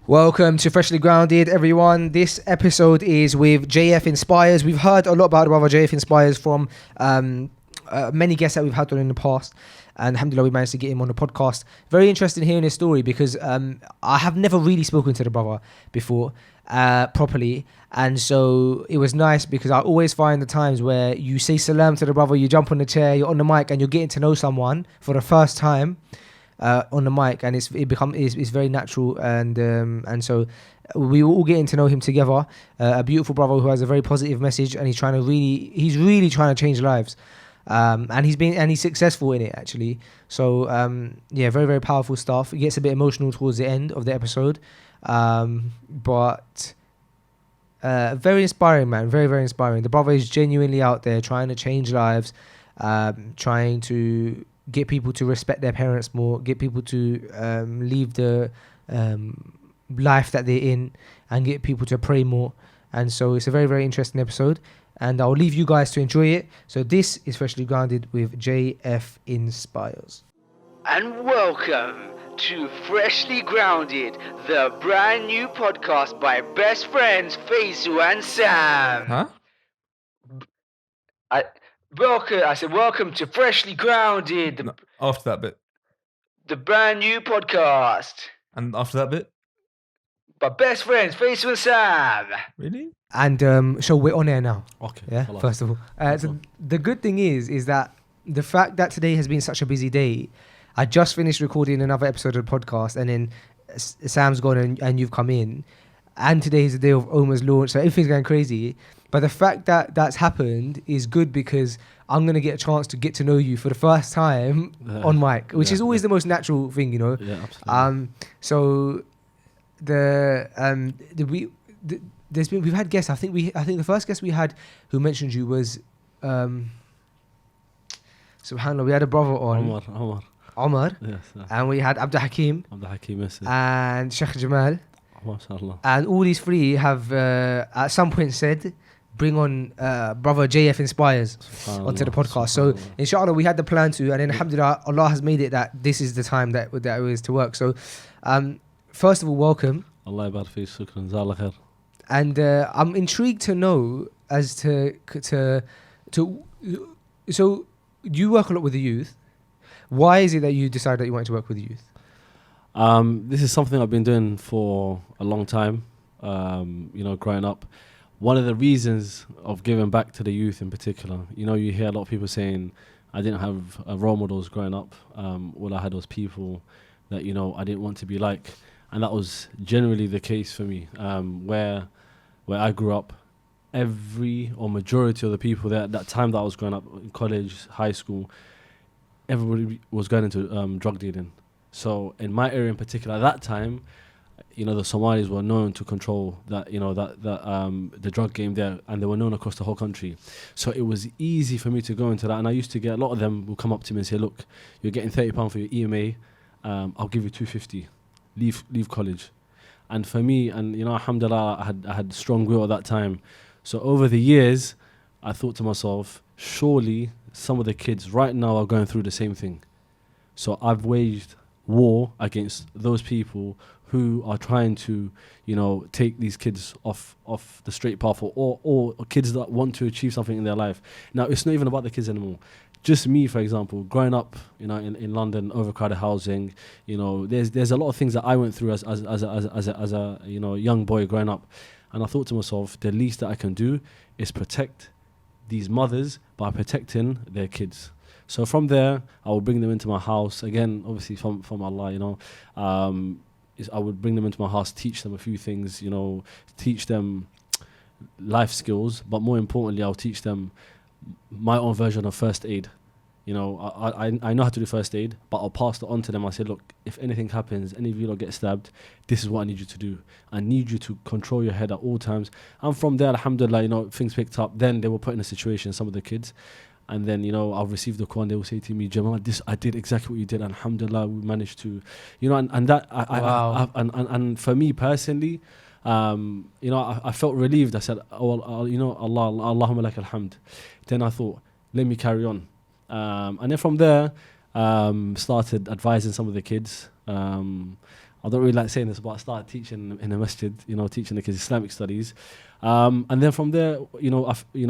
Welcome to Freshly Grounded, everyone. This episode is with JF Inspires. We've heard a lot about our JF Inspires from many guests that we've had on in the past. And alhamdulillah, we managed to get him on the podcast. Very interested in hearing his story because I have never really spoken to the brother before properly. And so it was nice because I always find the times where you say salam to the brother, you jump on the chair, you're on the mic and you're getting to know someone for the first time. On the mic, and it's very natural, and so we were all getting to know him together. A beautiful brother who has a very positive message, and he's really trying to change lives, and he's successful in it actually. So very very powerful stuff. It gets a bit emotional towards the end of the episode, but very inspiring, man. Very very inspiring. The brother is genuinely out there trying to change lives, trying to get people to respect their parents more, get people to leave the life that they're in, and get people to pray more. And so it's a very, very interesting episode, and I'll leave you guys to enjoy it. So this is Freshly Grounded with JF Inspires. And welcome to Freshly Grounded, the brand new podcast by best friends Faisu and Sam. Huh? Welcome to Freshly Grounded, After that bit. the brand new podcast And after that bit? by best friends Faisu and Sam. Really? And so we're on air now. Okay. Yeah, first of all. So the good thing is that the fact that today has been such a busy day, I just finished recording another episode of the podcast, and then Sam's gone and you've come in, and today is the day of Omar's launch, so everything's going crazy. But the fact that that's happened is good because I'm going to get a chance to get to know you for the first time on mic, which is always the most natural thing, you know. Yeah, absolutely. So we've had guests. I think the first guest we had who mentioned you was subhanallah, we had a brother on Omar, Yes. and we had Abdul Hakim Abdul Hakim, yes. and Sheikh Jamal, MashaAllah. and all these three have at some point said bring on brother JF Inspires onto the podcast. So inshallah we had the plan to, and then alhamdulillah Allah has made it that this is the time that it is to work. So first of all, welcome. Allah yabarak fi, shukran, jazakallah khair. And I'm intrigued to know as to so you work a lot with the youth. Why is it that you decided that you wanted to work with the youth? This is something I've been doing for a long time, growing up. One of the reasons of giving back to the youth in particular, you hear a lot of people saying, I didn't have role models growing up. All I had was people that, I didn't want to be like. And that was generally the case for me. Where I grew up, majority of the people there at that time that I was growing up, in college, high school, everybody was going into drug dealing. So in my area in particular, at that time, the Somalis were known to control that, the drug game there, and they were known across the whole country. So it was easy for me to go into that. And I used to get, a lot of them will come up to me and say, look, you're getting £30 for your EMA, I'll give you £250, leave college. And for me, and alhamdulillah, I had strong will at that time. So over the years, I thought to myself, surely some of the kids right now are going through the same thing. So I've waged war against those people who are trying to, take these kids off the straight path, or kids that want to achieve something in their life. Now, it's not even about the kids anymore. Just me, for example, growing up, in London, overcrowded housing, there's a lot of things that I went through as a young boy growing up, and I thought to myself, the least that I can do is protect these mothers by protecting their kids. So from there, I would bring them into my house again, obviously from Allah, I would bring them into my house, teach them a few things, teach them life skills, but more importantly, I'll teach them my own version of first aid. I know how to do first aid, but I'll pass it on to them. I say, look, if anything happens, any of you lot get stabbed, this is what I need you to do. I need you to control your head at all times. And from there, alhamdulillah, things picked up. Then they were put in a situation, some of the kids. And then, I'll receive the call and they will say to me, Jamal, I did exactly what you did. Alhamdulillah, we managed to, and that, Wow. and for me personally, I felt relieved. I said, Allahumma lak alhamd. Then I thought, let me carry on. And then from there, started advising some of the kids. I I don't really like saying this, but I started teaching in a masjid, teaching the kids Islamic studies. And then from there,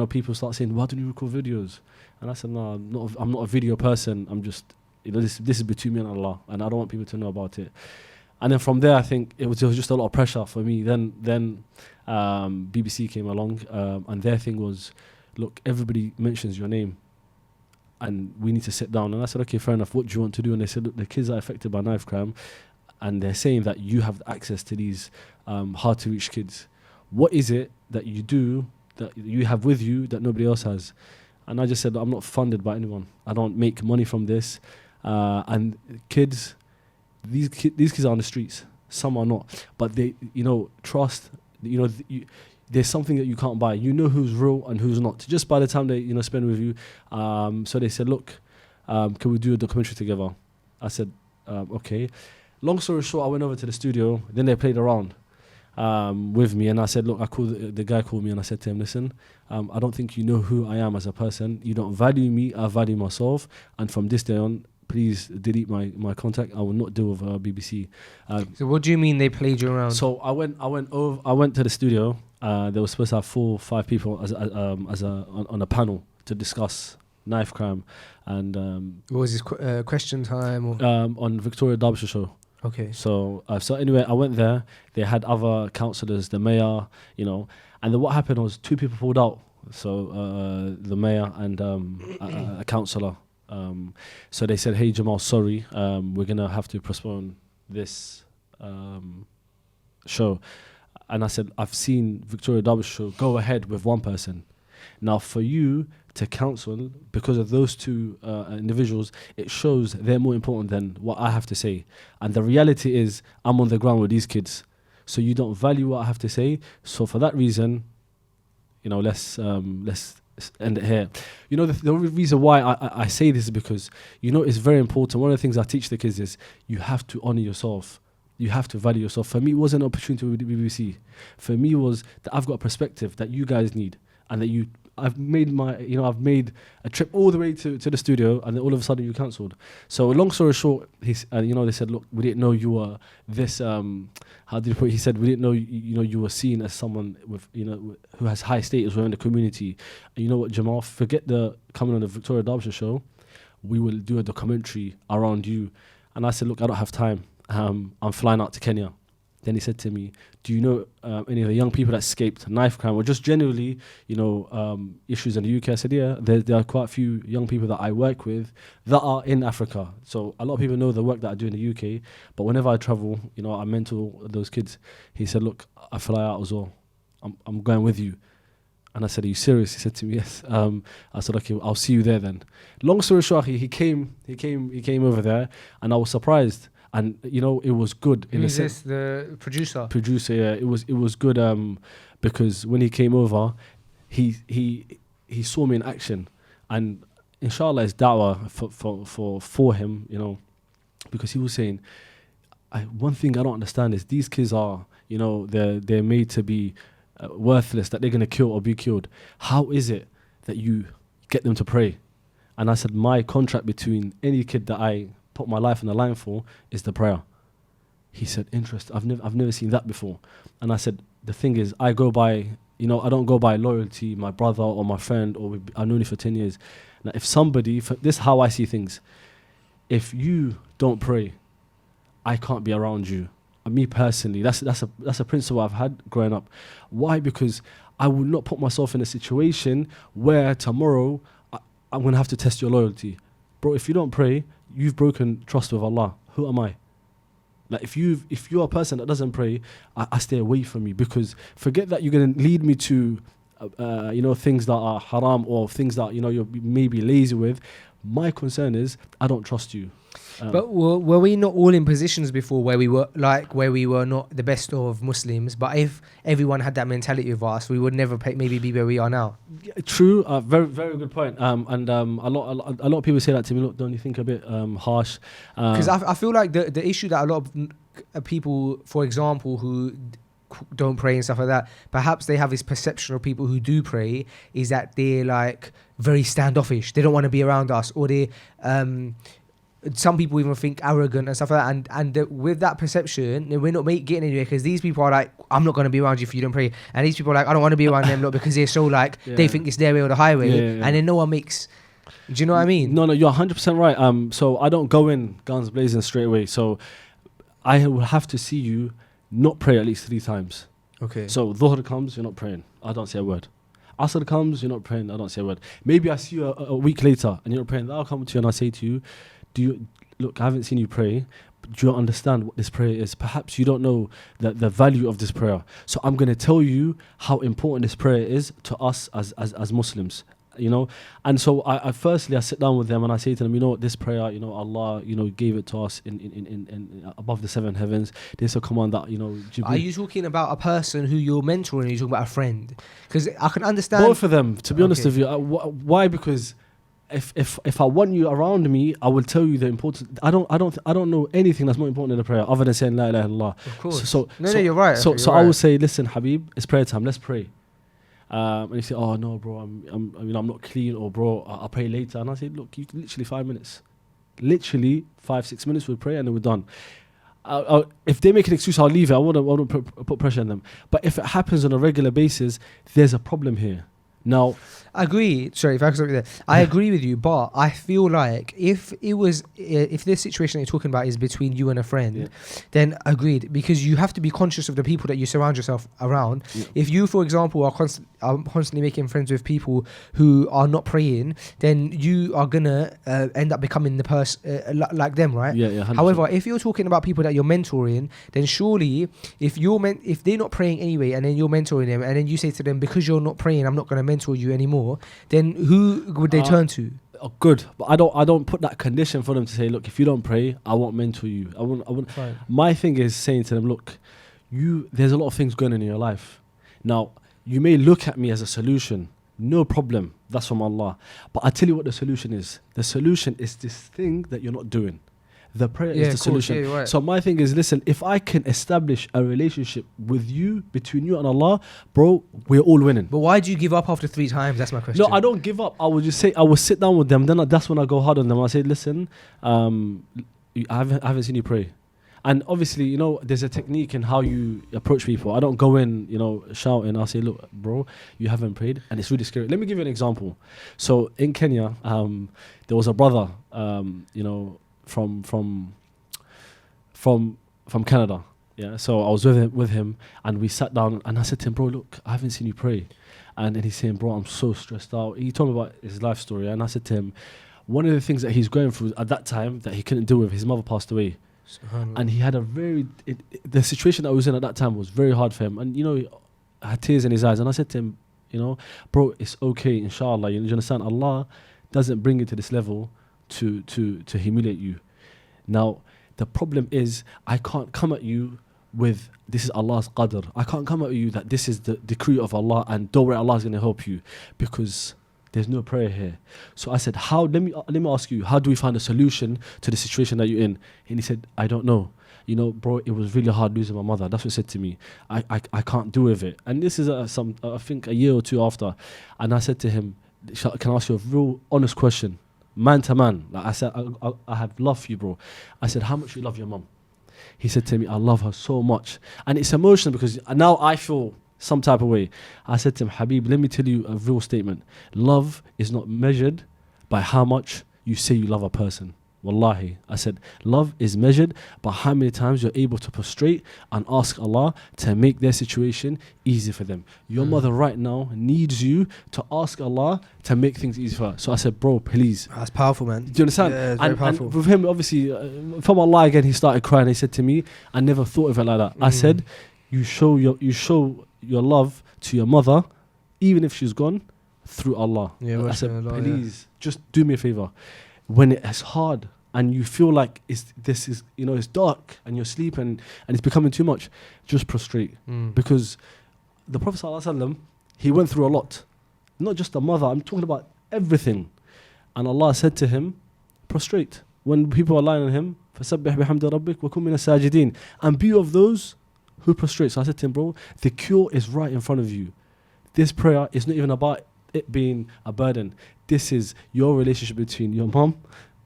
people start saying, why don't you record videos? And I said, no, I'm not a video person. I'm just, this is between me and Allah, and I don't want people to know about it. And then from there, I think it was just a lot of pressure for me. Then BBC came along, and their thing was, look, everybody mentions your name, and we need to sit down. And I said, okay, fair enough. What do you want to do? And they said, look, the kids are affected by knife crime, and they're saying that you have access to these hard to reach kids. What is it that you do that you have with you that nobody else has? And I just said, I'm not funded by anyone. I don't make money from this. And kids, these kids are on the streets. Some are not, but they, trust. There's something that you can't buy. You know who's real and who's not. Just by the time they, spend with you. So they said, look, can we do a documentary together? I said, okay. Long story short, I went over to the studio. Then they played around with me, and I said, look, the guy called me, and I said to him, listen, I don't think you know who I am as a person. You don't value me. I value myself. And from this day on, please delete my contact. I will not deal with BBC. So what do you mean they played you around? So I went to the studio. They were supposed to have 4 or 5 people on a panel to discuss knife crime, and what was this question time? Or? On Victoria Derbyshire show. Okay. So anyway, I went there. They had other councillors, the mayor, and then what happened was 2 people pulled out. So the mayor and a councillor. So they said, hey Jamal, sorry, we're gonna have to postpone this show. And I said, I've seen Victoria Derbyshire go ahead with 1 person. Now for you to counsel because of those 2 individuals, it shows they're more important than what I have to say. And the reality is, I'm on the ground with these kids, so you don't value what I have to say. So for that reason, let's end it here. The only reason why I say this is because it's very important. One of the things I teach the kids is you have to honor yourself. You have to value yourself. For me, it wasn't an opportunity with the BBC. For me, it was that I've got a perspective that you guys need, and that I've made I've made a trip all the way to the studio, and then all of a sudden you cancelled. So long story short, they said, look, we didn't know you were this. How did he put it? He said, we didn't know you were seen as someone with who has high status within the community. And you know what, Jamal? Forget the coming on the Victoria Derbyshire show. We will do a documentary around you. And I said, look, I don't have time. I'm flying out to Kenya. Then he said to me, do you know any of the young people that escaped knife crime or just generally, issues in the UK? I said, yeah, there are quite a few young people that I work with that are in Africa. So a lot of people know the work that I do in the UK, but whenever I travel, I mentor those kids. He said, look, I fly out as well. I'm going with you. And I said, are you serious? He said to me, yes. I said, okay, I'll see you there then. Long story short, he came over there, and I was surprised. And it was good. Is this the producer? Producer, yeah. It was good because when he came over, he saw me in action, and inshallah, it's da'wah for him, because he was saying, one thing I don't understand is these kids are, they're made to be worthless, that they're gonna kill or be killed. How is it that you get them to pray? And I said, my contract between any kid that I put my life on the line for is the prayer. He said, interesting. I've never seen that before. And I said, the thing is, I go by, I don't go by loyalty, my brother or my friend, or I've known you for 10 years. Now, if somebody, this is how I see things. If you don't pray, I can't be around you. And me personally, that's a principle I've had growing up. Why? Because I will not put myself in a situation where tomorrow I'm going to have to test your loyalty. Bro, if you don't pray, you've broken trust with Allah. Who am I? Like if you're a person that doesn't pray, I stay away from you, because forget that you're going to lead me to things that are haram or things that you're maybe lazy with. My concern is I don't trust you. But were we not all in positions before where we were not the best of Muslims? But if everyone had that mentality of us, we would never maybe be where we are now. Yeah, true, very very good point. And a lot of people say that to me. Look, don't you think a bit harsh? Because I feel like the issue that a lot of people, for example, who don't pray and stuff like that, perhaps they have this perception of people who do pray is that they're like very standoffish. They don't want to be around us, or they some people even think arrogant and stuff like that. And with that perception, then we're not getting anywhere, because these people are like, I'm not going to be around you if you don't pray. And these people are like, I don't want to be around them, look, because they're so like, they think it's their way or the highway. And then no one makes... Do you know what I mean? No, you're 100% right. So I don't go in guns blazing straight away. So I will have to see you not pray at least 3 times. Okay. So Dhuhr comes, you're not praying. I don't say a word. Asr comes, you're not praying. I don't say a word. Maybe I see you a week later and you're not praying. I'll come to you and I say to you, look, I haven't seen you pray. But do you understand what this prayer is? Perhaps you don't know the value of this prayer. So I'm going to tell you how important this prayer is to us as Muslims. You know, and so I firstly sit down with them and I say to them, you know, this prayer, you know, Allah, you know, gave it to us in above the 7 heavens. There's a command that, you know, Jibreel. Are you talking about a person who you're mentoring, or are you talking about a friend? Because I can understand both of them. To be honest with you, why? Because if I want you around me, I will tell you the importance. I don't know anything that's more important than the prayer other than saying La ilaha illallah. Of course. So you're right. So right. I will say, listen, Habib, it's prayer time. Let's pray. And you say, oh no, bro, I'm not clean, or bro, I'll pray later. And I say, look, you literally 5 minutes, literally 5-6 minutes, we'll pray and then we're done. If they make an excuse, I'll leave it. I won't put pressure on them. But if it happens on a regular basis, there's a problem here. Now, I agree. Sorry, if I could stop you there. I agree with you, but I feel like if this situation that you're talking about is between you and a friend, then agreed, because you have to be conscious of the people that you surround yourself around. Yeah. If you, for example, are constantly making friends with people who are not praying, then you are gonna end up becoming the person like them, right? Yeah, 100%. However, if you're talking about people that you're mentoring, then surely if they're not praying anyway, and then you're mentoring them, and then you say to them, because you're not praying, I'm not going to mentor you anymore, then who would they turn to? Good, but I don't put that condition for them to say, look, if you don't pray, I won't mentor you. I won't. Fine. My thing is saying to them, look, there's a lot of things going on in your life. Now, you may look at me as a solution. No problem. That's from Allah. But I tell you what the solution is. The solution is this thing that you're not doing. The prayer is the solution. Yeah, right. So my thing is, listen, if I can establish a relationship with you, between you and Allah, bro, we're all winning. But why do you give up after 3 times? That's my question. No, I don't give up. I will just say, I will sit down with them. Then that's when I go hard on them. I say, listen, I haven't seen you pray. And obviously, you know, there's a technique in how you approach people. I don't go in, you know, shouting. I'll say, look, bro, you haven't prayed. And it's really scary. Let me give you an example. So in Kenya, there was a brother, you know, from Canada. Yeah. So I was with him and we sat down and I said to him, bro, look, I haven't seen you pray. And then he's saying, bro, I'm so stressed out. He told me about his life story. And I said to him, one of the things that he's going through at that time that he couldn't deal with, his mother passed away. And he had the situation that I was in at that time was very hard for him. And, you know, he had tears in his eyes. And I said to him, you know, bro, it's okay, inshallah. You understand? Allah doesn't bring you to this level to humiliate you. Now, the problem is I can't come at you with this is Allah's qadr. I can't come at you that this is the decree of Allah and don't worry, Allah is going to help you, because there's no prayer here. So I said, let me ask you, how do we find a solution to the situation that you're in? And he said, I don't know. You know, bro, it was really hard losing my mother. That's what he said to me. I can't do with it. And this is I think a year or 2 after. And I said to him, can I ask you a real honest question? Man to man. Like I said, I have love for you, bro. I said, how much do you love your mum? He said to me, I love her so much. And it's emotional because now I feel some type of way. I said to him, Habib, let me tell you a real statement. Love is not measured by how much you say you love a person. Wallahi. I said, love is measured by how many times you're able to prostrate and ask Allah to make their situation easy for them. Your mother right now needs you to ask Allah to make things easy for her. So I said, bro, please. That's powerful, man. Do you understand? Yeah, it's very powerful. And with him, obviously, from Allah again, he started crying. He said to me, I never thought of it like that. I said, you show your love to your mother, even if she's gone, through Allah. Yeah, I said, Allah, please, just do me a favor. When it's hard and you feel like it's dark and you're sleeping and it's becoming too much, just prostrate. Because the Prophet ﷺ, he went through a lot. Not just the mother, I'm talking about everything. And Allah said to him, prostrate. When people are lying on him, فَسَبِّحْ بِحَمْدِ رَبِّكَ وَكُن مِنَ السَّاجِدِينَ, and be of those who prostrate. So I said to him, bro, the cure is right in front of you. This prayer is not even about it being a burden. This is your relationship between your mom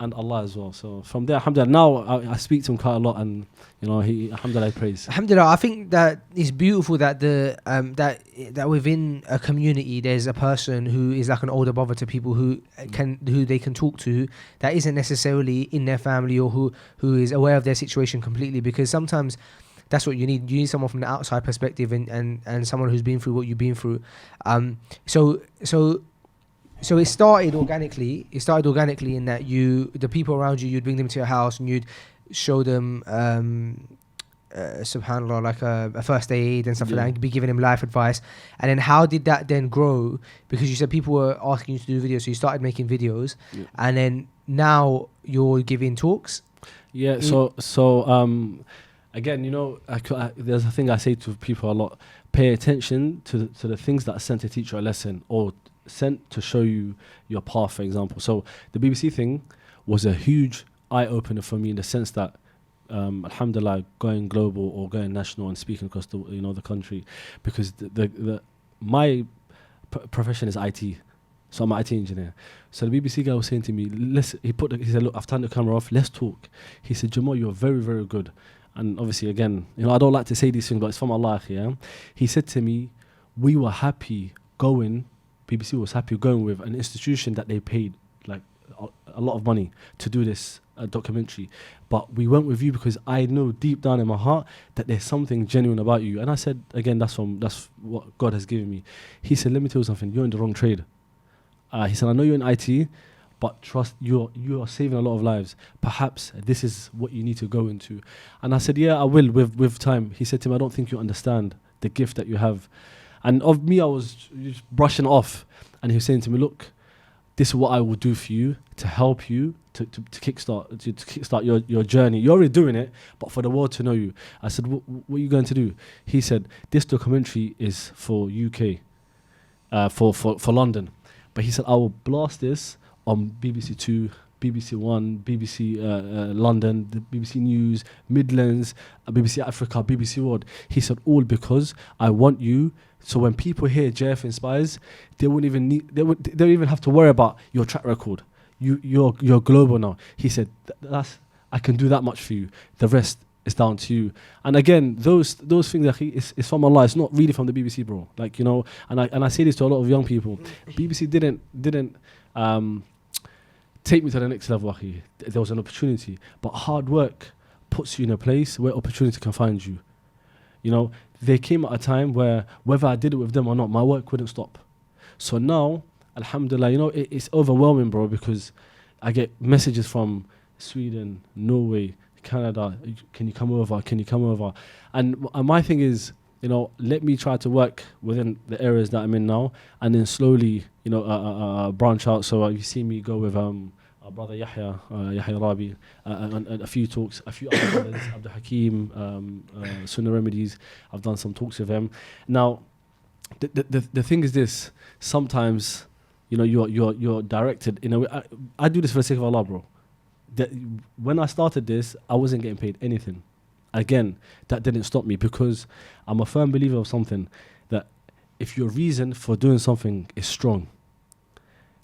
and Allah as well. So from there, alhamdulillah, now I speak to him quite a lot, and he alhamdulillah, I praise. Alhamdulillah, I think that it's beautiful that that within a community there's a person who is like an older brother to people who they can talk to, that isn't necessarily in their family, or who is aware of their situation completely, because sometimes that's what you need. You need someone from the outside perspective, and someone who's been through what you've been through. So it started organically. It started organically in that the people around you'd bring them to your house and you'd show them, subhanallah, like a first aid and stuff like that, and be giving them life advice. And then how did that then grow? Because you said people were asking you to do videos, so you started making videos, and then now you're giving talks. Yeah. Again, there's a thing I say to people a lot: pay attention to the things that are sent to teach you a lesson, or sent to show you your path, for example. So the BBC thing was a huge eye-opener for me, in the sense that alhamdulillah, going global or going national and speaking across the country, because my profession is IT, so I'm an IT engineer. So the BBC guy was saying to me, he said, look, I've turned the camera off, let's talk. He said, Jamal, you're very, very good. And obviously, again, I don't like to say these things, but it's from Allah. Yeah. He said to me, we were happy going. BBC was happy going with an institution that they paid like a lot of money to do this documentary, but we went with you because I know deep down in my heart that there's something genuine about you. And I said, again, that's what God has given me. He said, let me tell you something, you're in the wrong trade. He said, I know you're in IT, but trust, you are saving a lot of lives. Perhaps this is what you need to go into. And I said, yeah, I will with time. He said to me, I don't think you understand the gift that you have. And of me, I was just brushing off. And he was saying to me, look, this is what I will do for you to help you to kickstart your journey. You're already doing it, but for the world to know you. I said, what are you going to do? He said, this documentary is for UK, for London. But he said, I will blast this on BBC Two, BBC One, BBC London, the BBC News, Midlands, BBC Africa, BBC World. He said, all because I want you. So when people hear JF Inspires, they don't even have to worry about your track record. You're global now. He said, I can do that much for you. The rest is down to you. And again, those things, it's from Allah. It's not really from the BBC, bro. And I say this to a lot of young people. BBC didn't take me to the next level. There was an opportunity, but hard work puts you in a place where opportunity can find you. They came at a time where whether I did it with them or not, my work wouldn't stop. So now, alhamdulillah, it's overwhelming, bro, because I get messages from Sweden, Norway, Canada. Can you come over? Can you come over? And my thing is, let me try to work within the areas that I'm in now, and then slowly, branch out. So you see me go with our brother Yahya Rabi, and a few talks, a few other brothers, Abdul Hakim, Sunnah Remedies. I've done some talks with them. Now, the thing is this: sometimes, you're directed in a way. I do this for the sake of Allah, bro. When I started this, I wasn't getting paid anything. Again, that didn't stop me, because I'm a firm believer of something, that if your reason for doing something is strong,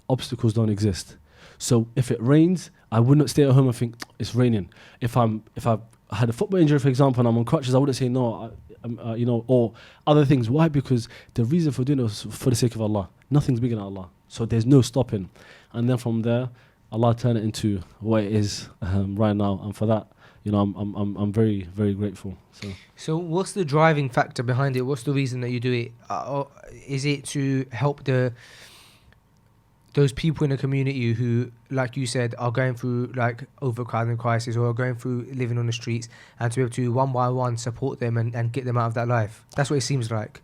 obstacles don't exist. So if it rains, I would not stay at home and think it's raining. If I had a football injury, for example, and I'm on crutches, I wouldn't say no, or other things. Why? Because the reason for doing it was for the sake of Allah. Nothing's bigger than Allah. So there's no stopping. And then from there, Allah turned it into what it is right now. And for that, I'm very, very grateful. So what's the driving factor behind it? What's the reason that you do it? Is it to help those people in the community who, like you said, are going through like overcrowding crisis, or are going through living on the streets, and to be able to one by one support them and get them out of that life? That's what it seems like.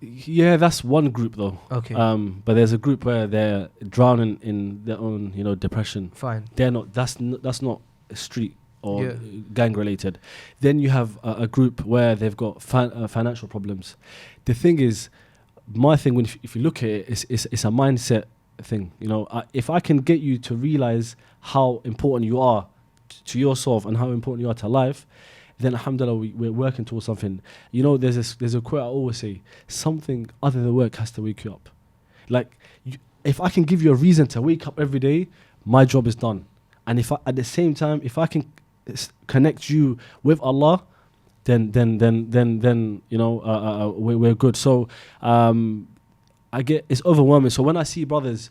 Yeah, that's one group though. Okay. But there's a group where they're drowning in their own, depression. Fine. They're not. That's not street or gang related. Then you have a group where they've got financial problems. The thing is, my thing, if you look at it, it's a mindset thing. If I can get you to realize how important you are to yourself and how important you are to life, then alhamdulillah, we're working towards something. There's a quote I always say: something other than work has to wake you up. Like, if I can give you a reason to wake up every day, my job is done. And if I, at the same time, if I can connect you with Allah, then you know, we're good. So I get, it's overwhelming. So when I see brothers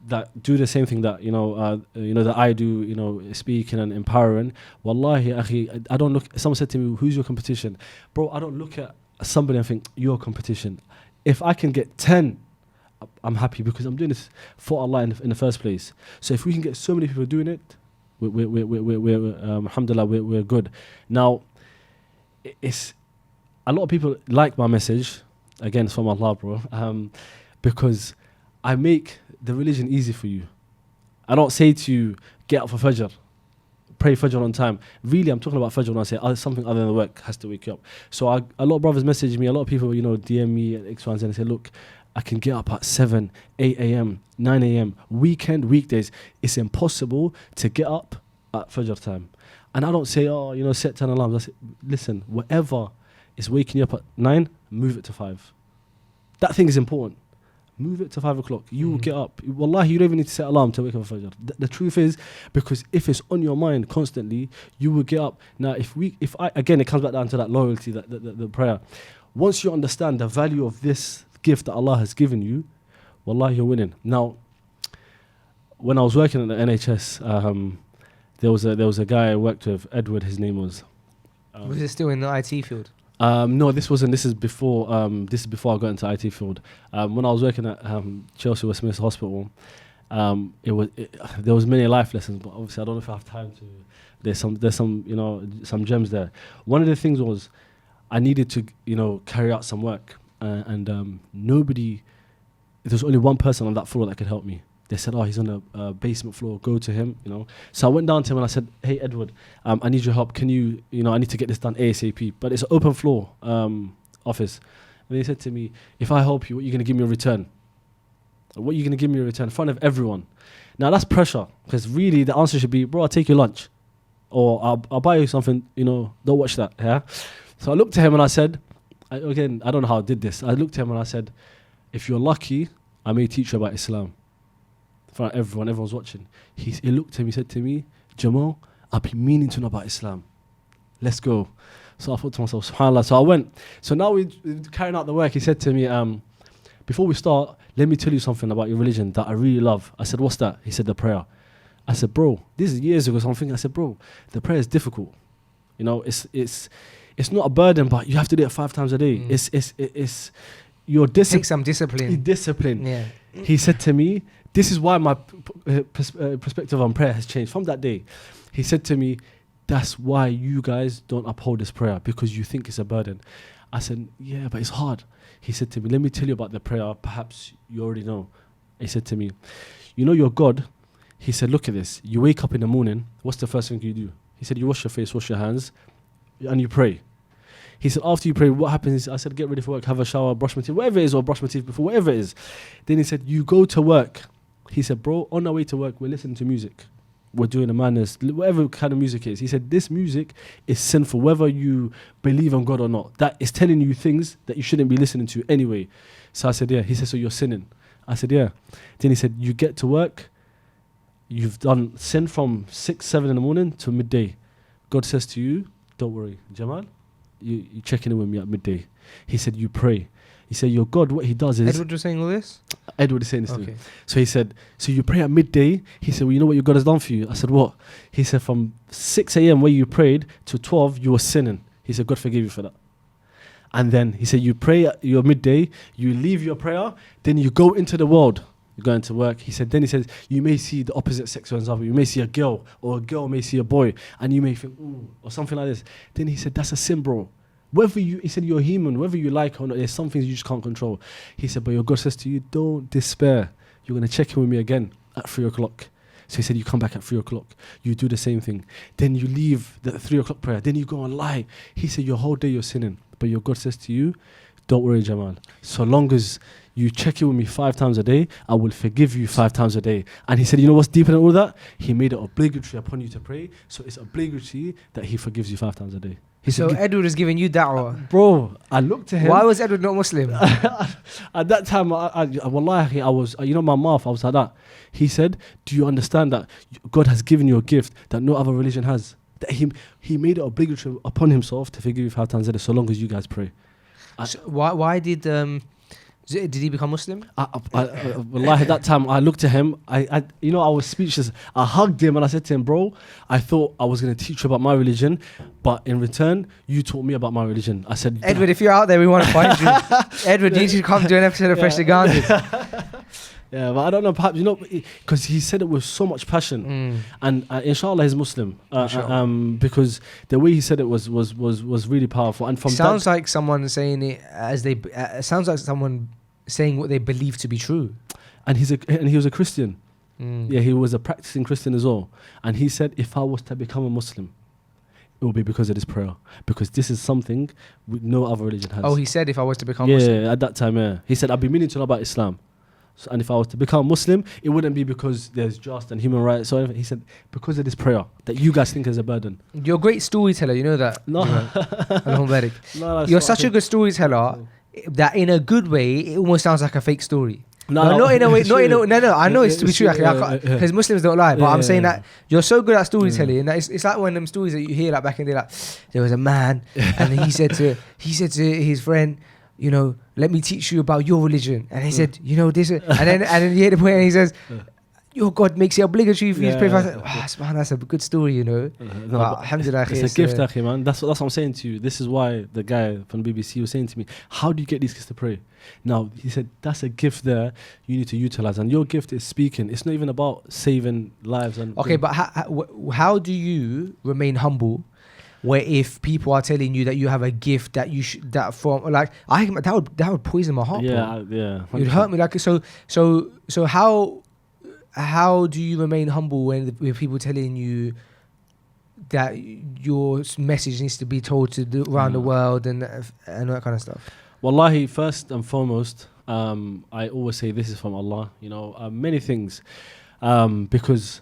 that do the same thing that that I do, you know, speaking and empowering, wallahi, akhi, I don't look. Someone said to me, "Who's your competition, bro?" I don't look at somebody and think you're competition. If I can get 10, I'm happy, because I'm doing this for Allah in the first place. So if we can get so many people doing it, we're alhamdulillah, we're good. Now, it's a lot of people like my message. Again, it's from Allah, bro, because I make the religion easy for you. I don't say to you, get up for Fajr, pray Fajr on time. Really, I'm talking about Fajr when I say something other than the work has to wake you up. So a lot of brothers message me, a lot of people, you know, DM me at X, Y, and Z and say, look, I can get up at 7, 8 a.m., 9 a.m., weekdays. It's impossible to get up at Fajr time. And I don't say, oh, you know, set 10 alarms. I say, listen, whatever is waking you up at 9, move it to 5. That thing is important. Move it to 5 o'clock. You will get up. Wallahi, you don't even need to set alarm to wake up for Fajr. The truth is, because if it's on your mind constantly, you will get up. Now, again, it comes back down to that loyalty, the prayer. Once you understand the value of this gift that Allah has given you, wallahi, you're winning. Now, when I was working at the NHS, there was a guy I worked with, Edward, his name was. Was it still in the IT field? No, this wasn't. This is before. This is before I got into IT field. When I was working at Chelsea Westminster Hospital, there was many life lessons, but obviously I don't know if I have time to. There's some you know, some gems there. One of the things was I needed to, you know, carry out some work, and nobody. There was only one person on that floor that could help me. They said, oh, he's on the basement floor, go to him, you know. So I went down to him and I said, hey, Edward, I need your help. Can you, I need to get this done ASAP. But it's an open floor office. And they said to me, if I help you, what are you going to give me in return? What are you going to give me in return in front of everyone? Now, that's pressure, because really the answer should be, bro, I'll take your lunch. Or I'll buy you something, you know, don't watch that, yeah? So I looked at him and I said, I don't know how I did this. I looked at him and I said, if you're lucky, I may teach you about Islam. In front of everyone's watching. He looked at me, he said to me, Jamal, I've been meaning to know about Islam. Let's go. So I thought to myself, subhanAllah. So I went. So now we're carrying out the work. He said to me, before we start, let me tell you something about your religion that I really love. I said, what's that? He said, the prayer. I said, bro, this is years ago something. I said, bro, the prayer is difficult. You know, it's not a burden, but you have to do it 5 times a day. It's your discipline. Take some discipline. Discipline. Yeah. He said to me, this is why my perspective on prayer has changed from that day. He said to me, that's why you guys don't uphold this prayer, because you think it's a burden. I said, yeah, but it's hard. He said to me, let me tell you about the prayer. Perhaps you already know. He said to me, you know your God? He said, look at this. You wake up in the morning. What's the first thing you do? He said, you wash your face, wash your hands, and you pray. He said, after you pray, what happens? I said, get ready for work, have a shower, brush my teeth, whatever it is, or brush my teeth before, whatever it is. Then he said, you go to work. He said, bro, on our way to work, we're listening to music. We're doing a madness, whatever kind of music it is. He said, this music is sinful, whether you believe in God or not. That is telling you things that you shouldn't be listening to anyway. So I said, yeah. He said, so you're sinning. I said, yeah. Then he said, you get to work, you've done sin from 6, 7 in the morning to midday. God says to you, don't worry, Jamal, you checking in with me at midday. He said, you pray. He said, your God, what he does is... Edward was saying all this? Edward is saying this to me. Okay. So he said, so you pray at midday. He said, well, you know what your God has done for you? I said, what? He said, from 6 a.m. where you prayed to 12, you were sinning. He said, God forgive you for that. And then he said, you pray at your midday, you leave your prayer, then you go into the world. You're going to work. He says, you may see the opposite sex, for example. You may see a girl, or a girl may see a boy, and you may think, ooh, or something like this. Then he said, that's a sin, bro. He said, you're human, whether you like or not, there's some things you just can't control. He said, but your God says to you, don't despair. You're going to check in with me again at 3 o'clock. So he said, you come back at 3 o'clock. You do the same thing. Then you leave the 3 o'clock prayer. Then you go and lie. He said, your whole day you're sinning. But your God says to you, don't worry, Jamal. So long as you check in with me 5 times a day, I will forgive you 5 times a day. And he said, you know what's deeper than all that? He made it obligatory upon you to pray. So it's obligatory that he forgives you 5 times a day. He So said, Edward is giving you da'wah. bro, I looked at him. Why was Edward not Muslim? At that time, wallahi, I was, my mouth, I was like that. He said, do you understand that God has given you a gift that no other religion has? That he made it obligatory upon himself to forgive you 5 times a day so long as you guys pray. So why did he become Muslim? Wallahi, at that time, I looked at him, I was speechless. I hugged him and I said to him, bro, I thought I was going to teach you about my religion, but in return, you taught me about my religion. I said, Edward, if you're out there, we want to find you. Edward, you need to come do an episode of Freshly Grounded. Yeah, but I don't know, perhaps, because he said it with so much passion. And inshallah, he's Muslim. Because the way he said it was really powerful. And from sounds like someone saying it as they. Sounds like someone saying what they believe to be true. And he was a Christian. Mm. Yeah, he was a practicing Christian as well. And he said, if I was to become a Muslim, it will be because of this prayer. Because this is something no other religion has. Oh, he said if I was to become Muslim. Yeah, at that time, yeah. He said, I've been meaning to know about Islam. So, and if I was to become Muslim, it wouldn't be because there's just and human rights. So he said, because of this prayer that you guys think is a burden. You're a great storyteller, you know that? No. No, you're such a good storyteller that in a good way, it almost sounds like a fake story. No, not in a way. No. I know it's Yeah, to be true, because Muslims don't lie. But I'm saying that you're so good at storytelling. And that it's like one of them stories that you hear like back in the day. Like there was a man, and he said to his friend, you know, let me teach you about your religion. And he said, you know, this, and then you hear the point, and he says, your God makes it obligatory for you to pray. Man, that's a good story, you know. No, but alhamdulillah, it's a gift, akhi, man. That's what I'm saying to you. This is why the guy from the BBC was saying to me, how do you get these kids to pray? Now, he said, that's a gift there you need to utilize. And your gift is speaking. It's not even about saving lives. And okay, but how do you remain humble where if people are telling you that you have a gift that you should, that from, like, that would poison my heart, bro. Yeah. It'd hurt me. Like, so how do you remain humble when with people telling you that your message needs to be told to around the world and that kind of stuff? Wallahi, first and foremost, I always say this is from Allah. You know, many things, because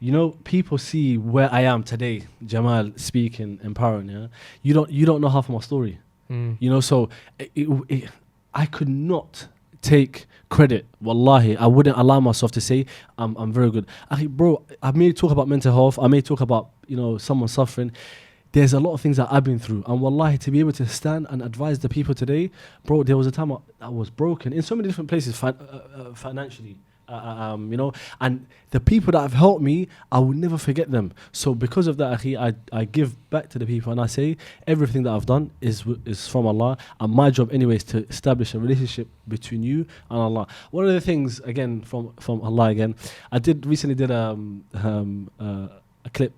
you know people see where I am today. Jamal speaking, empowering. Yeah, you don't know half of my story. You know, so I could not take credit. Wallahi, I wouldn't allow myself to say I'm very good. Bro, I may talk about mental health. I may talk about, you know, someone suffering. There's a lot of things that I've been through, and wallahi, to be able to stand and advise the people today, bro, there was a time I was broken in so many different places financially. You know, and the people that have helped me, I will never forget them. So because of that, akhi, I give back to the people, and I say everything that I've done is from Allah, and my job anyway is to establish a relationship between you and Allah. One of the things, again, from Allah again, I recently did a clip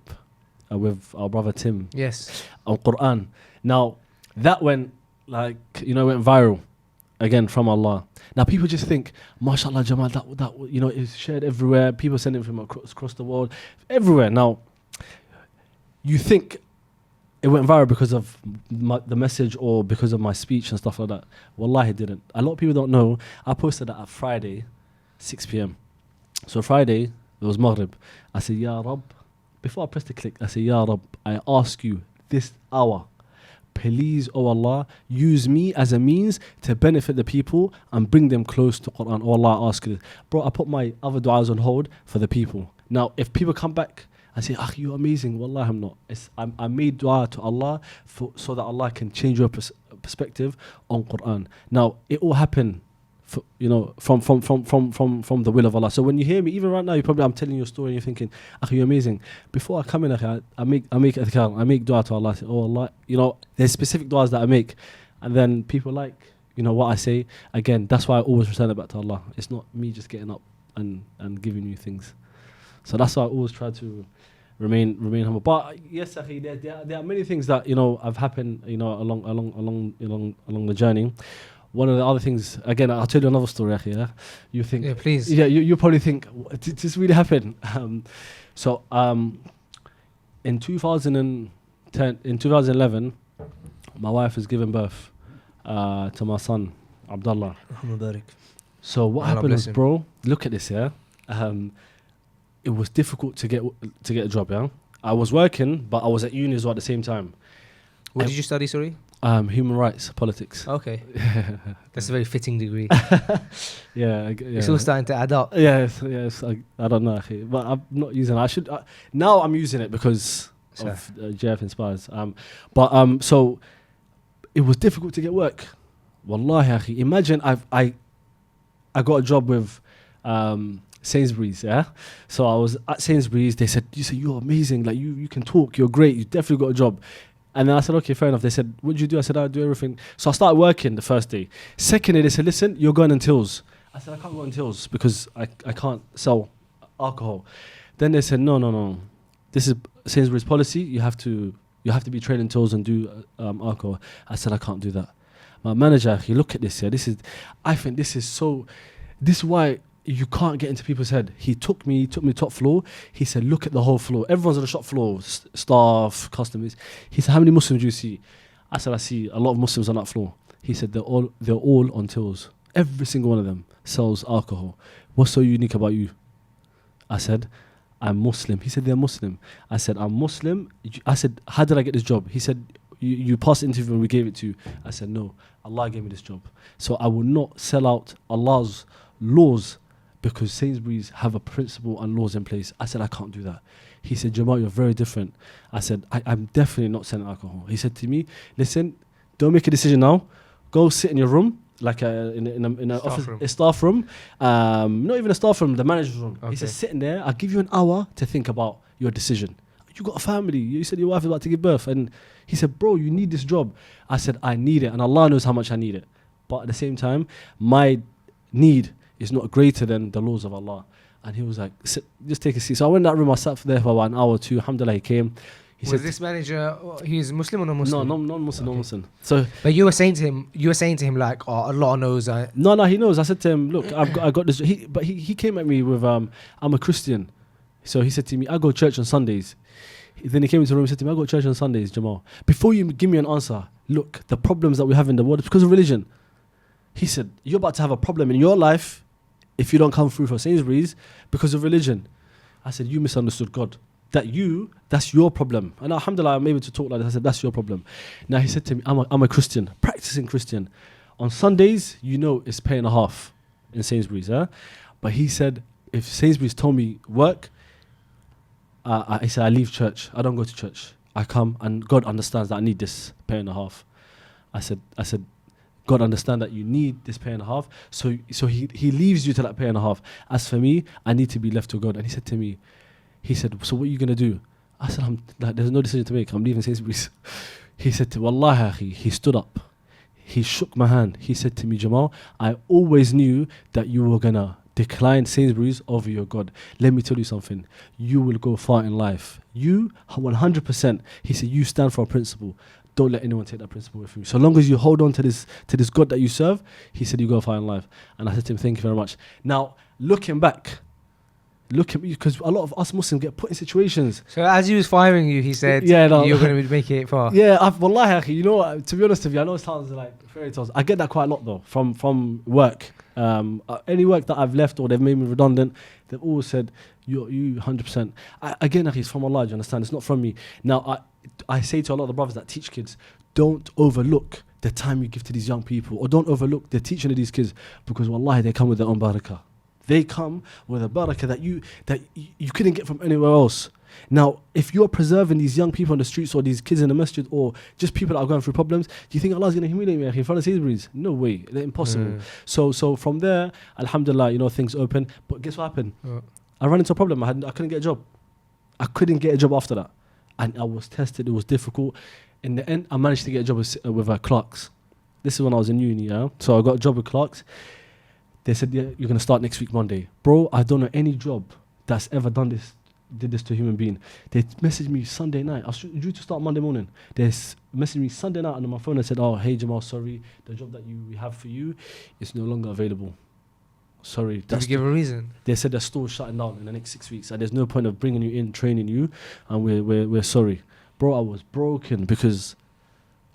with our brother Tim. Yes. On Quran. Now that went went viral. Again, from Allah. Now people just think, mashallah, Jamal, that you know, is shared everywhere. People send it from across the world, everywhere. Now, you think it went viral because of the message or because of my speech and stuff like that. Wallahi, it didn't. A lot of people don't know. I posted that at Friday, 6 p.m. So Friday, it was Maghrib. I said, Ya Rab, before I pressed the click, I said, Ya Rab, I ask you this hour, please, oh Allah, use me as a means to benefit the people and bring them close to Quran. Oh Allah, I ask you this. Bro, I put my other du'as on hold for the people. Now, if people come back and say, you're amazing, Wallah, I'm not. I made dua to Allah so that Allah can change your perspective on Quran. Now, it all happened from the will of Allah. So when you hear me, even right now, I'm telling you a story and you're thinking, you're amazing. Before I come in, I make adhkar, I make dua to Allah. I say, oh Allah, you know, there's specific duas that I make, and then people like, you know, what I say. Again, that's why I always return it back to Allah. It's not me just getting up and giving you things. So that's why I always try to remain humble. But yes, Akhi, there are many things that, you know, have happened, you know, along the journey. One of the other things, again, I'll tell you another story, Akhi, yeah? You think... Yeah, please. Yeah, you probably think, did this really happen? In 2011, my wife has given birth to my son, Abdullah. So what happened is, bro, look at this, yeah? It was difficult to get a job, yeah? I was working, but I was at uni as well at the same time. What did you study, sorry? Human rights, politics. Okay. That's a very fitting degree. Yeah. It's all starting to add up. Yes. I don't know, akhi, but I'm not using it. I should. Now I'm using it because of JF Inspires. So it was difficult to get work. Wallahi, akhi. Imagine I got a job with Sainsbury's, yeah. So I was at Sainsbury's. They said, you're amazing. Like you can talk. You're great. You definitely got a job. And then I said, okay, fair enough. They said, what did you do? I said, I do everything. So I started working the first day. Second day, they said, listen, you're going on tills. I said, I can't go on tills because I can't sell alcohol. Then they said, no. This is Sainsbury's policy. You have to be trained in tills and do alcohol. I said, I can't do that. My manager, he look at this here. I think this is why you can't get into people's head. He took me top floor. He said, look at the whole floor. Everyone's on the shop floor, staff, customers. He said, how many Muslims do you see? I said, I see a lot of Muslims on that floor. He said, they're all on tills. Every single one of them sells alcohol. What's so unique about you? I said, I'm Muslim. He said, they're Muslim. I said, I'm Muslim. I said, how did I get this job? He said, you passed the interview and we gave it to you. I said, no, Allah gave me this job. So I will not sell out Allah's laws because Sainsbury's have a principle and laws in place. I said, I can't do that. He said, Jamal, you're very different. I said, I'm definitely not selling alcohol. He said to me, listen, don't make a decision now. Go sit in your room, like in a office, a staff room. Not even a staff room, the manager's room. Okay. He said, sit in there. I'll give you an hour to think about your decision. You got a family. You said your wife is about to give birth. And he said, bro, you need this job. I said, I need it. And Allah knows how much I need it. But at the same time, my need is not greater than the laws of Allah. And he was like, just take a seat. So I went in that room. I sat there for about an hour or two. Alhamdulillah, he came. He said, this manager, he's Muslim or non-Muslim? No, non-Muslim, okay. Non-Muslim. So, but you were saying to him like, oh, Allah knows. No, he knows. I said to him, look, I got this. But he came at me with, I'm a Christian. So he said to me, I go to church on Sundays. Then he came into the room and said to me, I go to church on Sundays, Jamal. Before you give me an answer, look, the problems that we have in the world is because of religion. He said, you're about to have a problem in your life if you don't come through for Sainsbury's because of religion. I said, you misunderstood God. That's your problem. And alhamdulillah, I'm able to talk like this. I said, that's your problem. Now he said to me, I'm a Christian, practicing Christian. On Sundays, it's pay and a half in Sainsbury's. But he said, if Sainsbury's told me work, he said, I leave church. I don't go to church. I come and God understands that I need this pay and a half. I said, God understand that you need this pay and a half. So he leaves you to that pay and a half. As for me, I need to be left to God. And he said to me, so what are you going to do? I said, there's no decision to make. I'm leaving Sainsbury's. He said to me, Wallahi, he stood up. He shook my hand. He said to me, Jamal, I always knew that you were going to decline Sainsbury's over your God. Let me tell you something. You will go far in life. You, 100%. He said, you stand for a principle. Don't let anyone take that principle away from you. So long as you hold on to this God that you serve, he said, you go far in life. And I said to him, thank you very much. Now, looking back, look at me, because a lot of us Muslims get put in situations. So as he was firing you, he said, you're going to make it far. Yeah, wallahi, you know what, to be honest with you, I know it sounds like fairy tales. I get that quite a lot though, from work. Any work that I've left or they've made me redundant, they've always said, you 100%. Again, it's from Allah, do you understand? It's not from me. Now, I say to a lot of the brothers that teach kids, don't overlook the time you give to these young people, or don't overlook the teaching of these kids, because wallahi, they come with their own barakah. They come with a barakah that you couldn't get from anywhere else. Now, if you're preserving these young people on the streets, or these kids in the masjid, or just people that are going through problems, do you think Allah's going to humiliate me in front of Sainsbury's? No way. They're impossible. So from there, alhamdulillah, things open. But guess what happened? I ran into a problem. I couldn't get a job. I couldn't get a job after that. And I was tested. It was difficult. In the end, I managed to get a job with Clark's. This is when I was in uni, yeah? So I got a job with Clark's. They said, yeah, you're going to start next week, Monday. Bro, I don't know any job that's ever did this to a human being. They messaged me Sunday night. I was due to start Monday morning. They messaged me Sunday night on my phone and said, oh, hey, Jamal, sorry. The job that we have for you is no longer available. Sorry. Did you give a reason? They said the store's shutting down in the next 6 weeks and there's no point of bringing you in, training you, and we're sorry. Bro, I was broken because...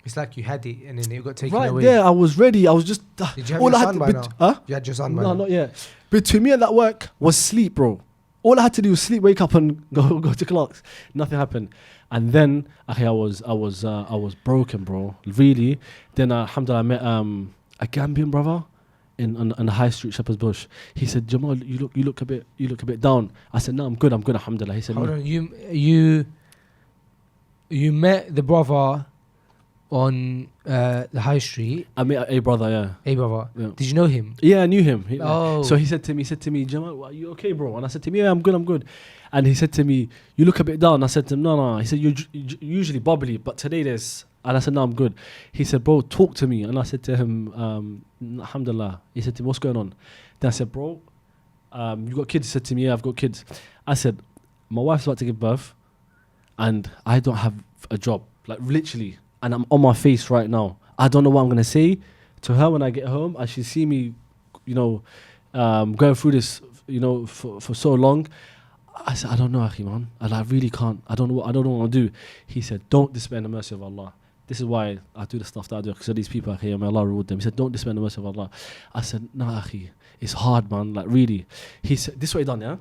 It's like you had it and then it got taken away. Right there, I was ready. I was just... Did you have your son by now? You had your son by now? No, not yet. Between me and that work was sleep, bro. All I had to do was sleep, wake up and go to Clark's. Nothing happened. And then I was broken, bro. Really. Then alhamdulillah, I met a Gambian brother on the high street, Shepherd's Bush. He said, Jamal, you look a bit down. I said, no, I'm good, alhamdulillah. He said, Hold no. on, you met the brother on the high street. I met a brother, yeah. Hey, brother. Yeah. Did you know him? Yeah, I knew him. Oh. So he said to me, Jamal, are you okay, bro? And I said to him, yeah, I'm good. And he said to me, you look a bit down. I said to him, no. He said, you're usually bubbly, but today there's... And I said, no, I'm good. He said, bro, talk to me. And I said to him, alhamdulillah. He said to me, what's going on? Then I said, bro, you got kids? He said to me, yeah, I've got kids. I said, my wife's about to give birth and I don't have a job, like literally. And I'm on my face right now. I don't know what I'm going to say to her when I get home. And she see me, going through this, for so long. I said, I don't know, Akhi, man. And I really can't. I don't know what I'll do. He said, don't despair in the mercy of Allah. This is why I do the stuff that I do, because these people, Akhi, may Allah reward them. He said, don't despair in the mercy of Allah. I said, nah, Akhi, it's hard, man. Like, really. He said, this is what he done, yeah?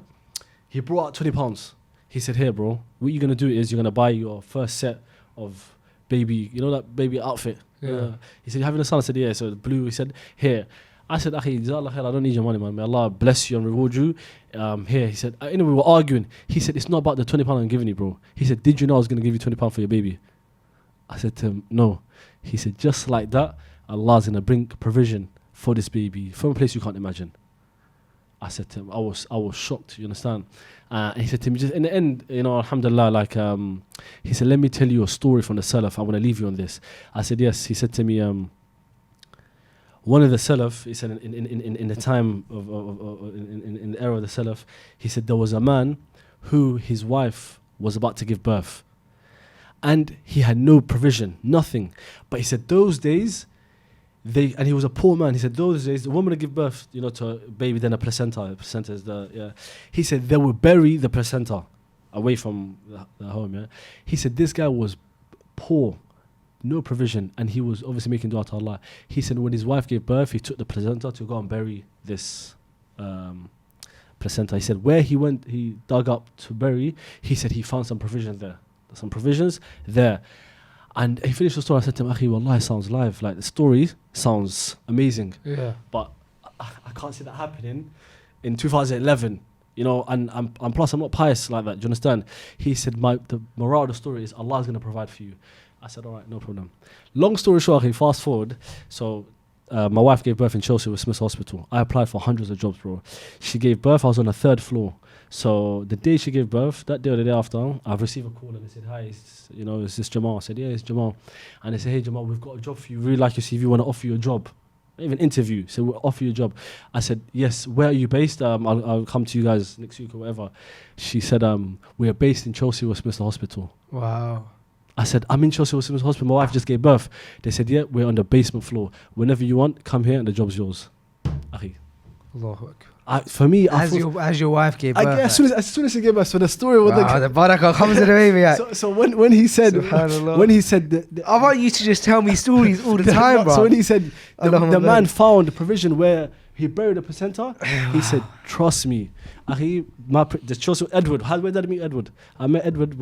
He brought out £20. He said, here, bro, what you're going to do is you're going to buy your first set of baby, that baby outfit. Yeah. He said, you having a son? I said, yeah. So the blue, he said, here. I said, Akhi, Jazakallah khair, I don't need your money, man. May Allah bless you and reward you. Here, he said, anyway, we were arguing. He said, it's not about the £20 I'm giving you, bro. He said, did you know I was going to give you £20 for your baby? I said to him, no. He said, just like that, Allah's going to bring provision for this baby from a place you can't imagine. I said to him, I was shocked, you understand? And he said to me, just in the end, alhamdulillah, he said, let me tell you a story from the Salaf. I want to leave you on this. I said, yes. He said to me, one of the Salaf, he said, in the time in the era of the Salaf, he said there was a man who his wife was about to give birth. And he had no provision, nothing. But he said those days, and he was a poor man. He said those days, the woman would give birth, to a baby, then a placenta. The placenta is He said they would bury the placenta away from the home, yeah. He said this guy was poor, no provision, and he was obviously making dua to Allah. He said when his wife gave birth, he took the placenta to go and bury this placenta. He said where he went, he dug up to bury, he said he found some provisions there. And he finished the story. I said to him, Akhi, wallahi, sounds live. Like, the story sounds amazing. Yeah. But I can't see that happening in 2011. And plus I'm not pious like that. Do you understand? He said, the moral of the story is Allah's going to provide for you. I said, all right, no problem. Long story short, fast forward. So my wife gave birth in Chelsea with Smith's Hospital. I applied for hundreds of jobs, bro. She gave birth. I was on the 3rd floor. So the day she gave birth, that day or the day after, I've received a call and they said, hi, is this Jamal? I said, yeah, it's Jamal. And they said, hey, Jamal, we've got a job for you. Really like your CV. We want to offer you a job. Even interview. So we'll offer you a job. I said, yes, where are you based? I'll come to you guys next week or whatever. She said, we are based in Chelsea Westminster Hospital. Wow. I said, I'm in Chelsea Westminster Hospital. My wife just gave birth. They said, yeah, we're on the basement floor. Whenever you want, come here and the job's yours. Akhi. Allahu Akbar. For me, as your wife gave birth, as soon as she gave birth, so the story with the barakah comes to the baby. So when he said, I want you to just tell me stories all the time, bro. So when he said the man found a provision where he buried the placenta, he said, trust me, the Chelsea Edward. Where did I meet Edward? I met Edward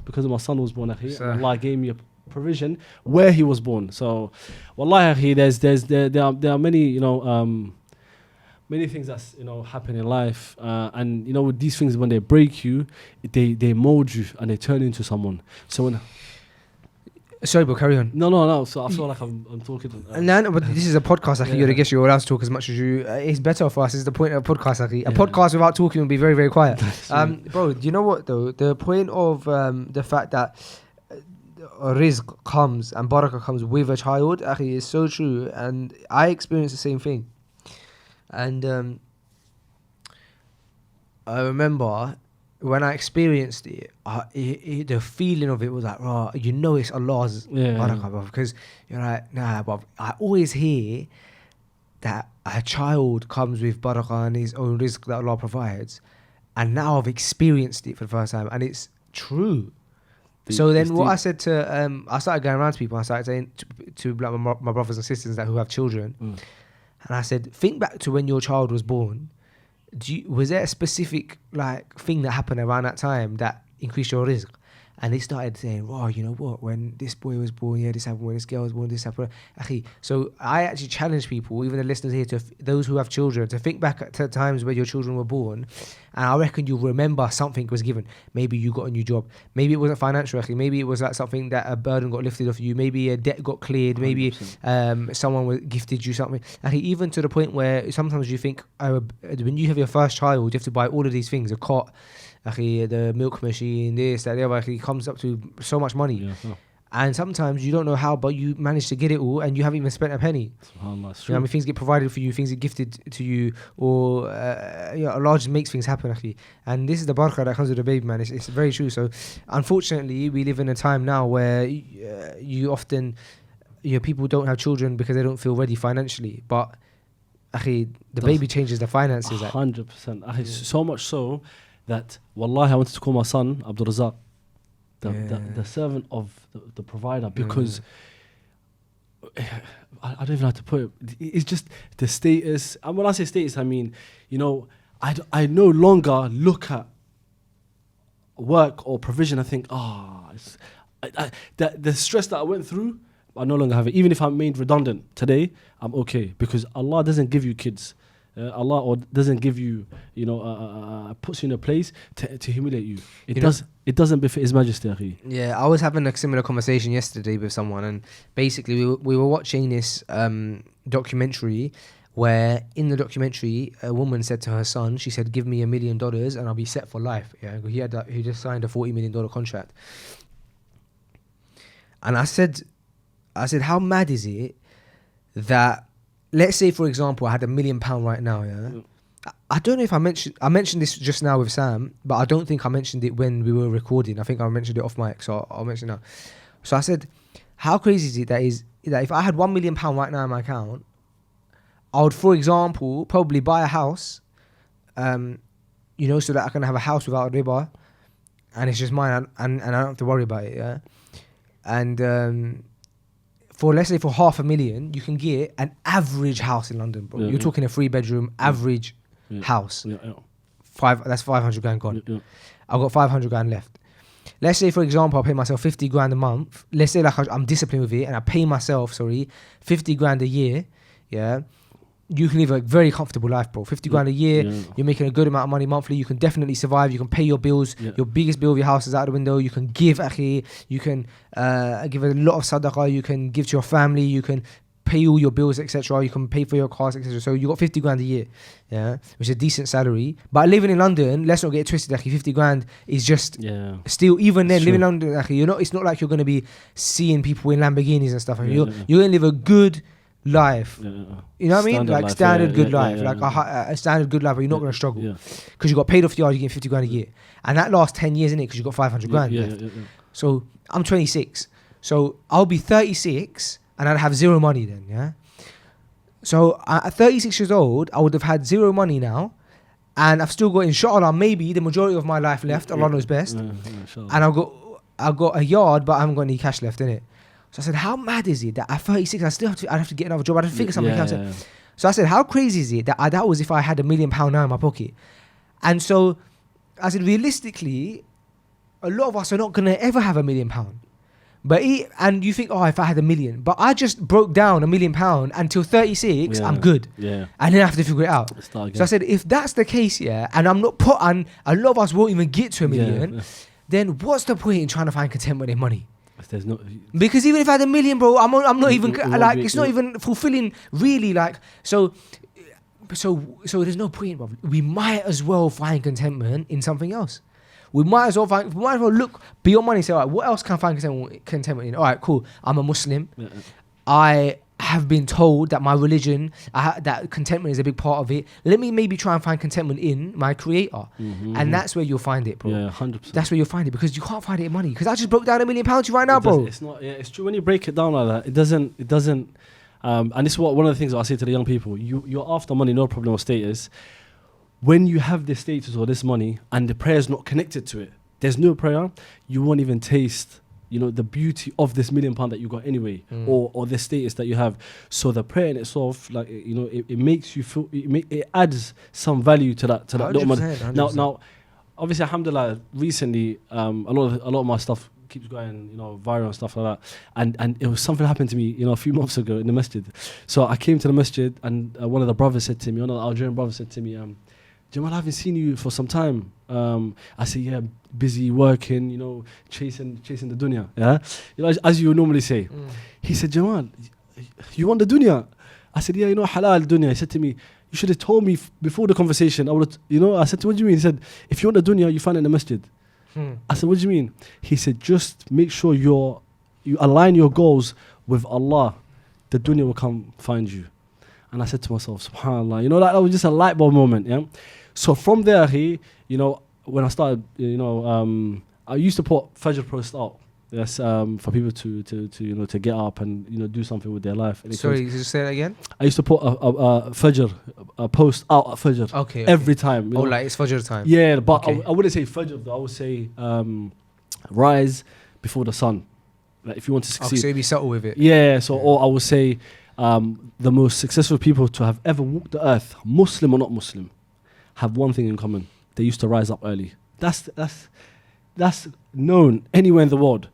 because my son was born. Allah gave me a provision where he was born. So, wallahi, there are many many things that's happen in life, and with these things, when they break you, they mold you and they turn you into someone. So when sorry, but carry on. No. So I feel like I'm talking. No, but this is a podcast. You're I guess you're allowed to talk as much as you. It's better for us. Is the point of a podcast. A podcast without talking will be very, very quiet. Bro, do you know what though? The point of the fact that rizq comes and barakah comes with a child, is so true, and I experienced the same thing. And I remember when I experienced it, the feeling of it was like, it's Allah's barakah, bro. Because you're like, nah, but I always hear that a child comes with barakah and his own rizq that Allah provides. And now I've experienced it for the first time, and it's true. So then what I said to, I started going around to people, I started saying to like my brothers and sisters who have children, and I said, think back to when your child was born. Was there a specific thing that happened around that time that increased your rizq? And they started saying, "Oh, you know what? When this boy was born, yeah, this happened. When this girl was born, this happened." Akhi, so I actually challenge people, even the listeners here, those who have children, to think back to times where your children were born, and I reckon you'll remember something was given. Maybe you got a new job. Maybe it wasn't financial. Akhi. Maybe it was like something that a burden got lifted off you. Maybe a debt got cleared. Maybe someone gifted you something. Akhi, even to the point where sometimes you think, when you have your first child, you have to buy all of these things: a cot, the milk machine, this, that, the other. It comes up to so much money. Yeah, no. And sometimes you don't know how, but you manage to get it all and you haven't even spent a penny. SubhanAllah, You know, I mean, things get provided for you, things get gifted to you, or Allah just makes things happen, actually. And this is the barakah that comes with the baby, man. It's very true. So, unfortunately, we live in a time now where you often, people don't have children because they don't feel ready financially. But, the baby changes the finances. 100%. So much so that, wallahi, I wanted to call my son Abdul Razak, the servant of the provider, because I don't even know how to put it. It's just the status. And when I say status, I mean, I no longer look at work or provision. I think, the stress that I went through, I no longer have it. Even if I'm made redundant today, I'm okay, because Allah doesn't give you kids. Allah or doesn't give you, puts you in a place to humiliate you. It doesn't befit His Majesty, akhi. Yeah, I was having a similar conversation yesterday with someone, and basically we were watching this documentary where in the documentary a woman said to her son, she said, "Give me $1 million and I'll be set for life." Yeah, he just signed a $40 million contract, and I said, how mad is it that, let's say, for example, I had £1 million right now, yeah? I don't know if I mentioned this just now with Sam, but I don't think I mentioned it when we were recording. I think I mentioned it off mic, so I'll mention it now. So I said, how crazy is it that if I had £1 million right now in my account, I would, for example, probably buy a house, so that I can have a house without a riba, and it's just mine, and I don't have to worry about it, yeah? And let's say for $500,000, you can get an average house in London, bro. You're talking a 3-bedroom average house. That's 500 grand gone. I've got 500 grand left. Let's say, for example, I pay myself 50 grand a month. Let's say I'm disciplined with it and I pay myself, 50 grand a year. Yeah. You can live a very comfortable life, bro. 50 grand a year, you're making a good amount of money monthly. You can definitely survive. You can pay your bills. Your biggest bill of your house is out the window. You can give, akhi. You can give a lot of sadaqah. You can give to your family. You can pay all your bills, etc. You can pay for your cars, etc. So you got 50 grand a year, yeah, which is a decent salary. But living in London, let's not get it twisted, akhi. 50 grand is just still, even then, living in London, akhi, it's not like you're going to be seeing people in Lamborghinis and stuff. You're going to live a good life, you know what I mean? Like standard good life, like a standard good life where you're not going to struggle because you got paid off the yard, you're getting 50 grand a year, and that lasts 10 years in it because you got 500 grand left. So I'm 26, so I'll be 36 and I'd have zero money then, yeah. So at 36 years old, I would have had zero money now, and I've still got, inshallah, maybe the majority of my life left. Allah knows best. And I've got a yard, but I haven't got any cash left in it. So I said, how mad is it that at 36 I'd have to get another job? I'd have to figure something out. So I said, how crazy is it that was if I had £1 million now in my pocket? And so I said, realistically, a lot of us are not going to ever have £1 million. And you think, if I had $1 million, but I just broke down £1 million until 36, I'm good. And then I have to figure it out. So I said, if that's the case, and I'm not and a lot of us won't even get to $1 million, then what's the point in trying to find contentment in money? Because even if I had $1 million, bro, I'm not even it's not even fulfilling, really. So there's no point, bro. We might as well find contentment in something else. We might as well look beyond money and say, all right, what else can I find contentment in? All right, cool. I'm a Muslim. I have been told that my religion, that contentment is a big part of it. Let me maybe try and find contentment in my creator. And that's where you'll find it, bro. Yeah, 100%. That's where you'll find it, because you can't find it in money. Because I just broke down £1 million right now, bro. It's not. Yeah, it's true. When you break it down like that, it doesn't. And this is one of the things that I say to the young people. You're after money, no problem, or status. When you have this status or this money and the prayer is not connected to it, there's no prayer, you won't even taste, the beauty of this £1 million that you got anyway, or the status that you have. So the prayer in itself, it makes you feel, it adds some value to that little money. 100%. Now, obviously, alhamdulillah, recently, a lot of my stuff keeps going, viral and stuff like that. And it was something happened to me, a few months ago in the masjid. So I came to the masjid, and one of the brothers said to me, one of the Algerian brothers said to me, Jamal, I haven't seen you for some time. I said, yeah, busy working, chasing the dunya. Yeah, as you would normally say. He said, Jamal, you want the dunya? I said, yeah, halal dunya. He said to me, you should have told me before the conversation. I said, what do you mean? He said, if you want the dunya, you find it in the masjid. I said, what do you mean? He said, just make sure you align your goals with Allah. The dunya will come find you. And I said to myself, subhanAllah, that was just a light bulb moment. Yeah. So from there, when I started, I used to put Fajr post out. Yes, for people to get up and do something with their life. Sorry, did you say that again? I used to put a Fajr post out at Fajr. Okay. Every time. Like it's Fajr time. Yeah, but okay. I wouldn't say Fajr though. I would say rise before the sun. Like if you want to succeed. Okay, so you be subtle with it. Yeah. So or I would say the most successful people to have ever walked the earth, Muslim or not Muslim, have one thing in common. They used to rise up early. That's known anywhere in the world.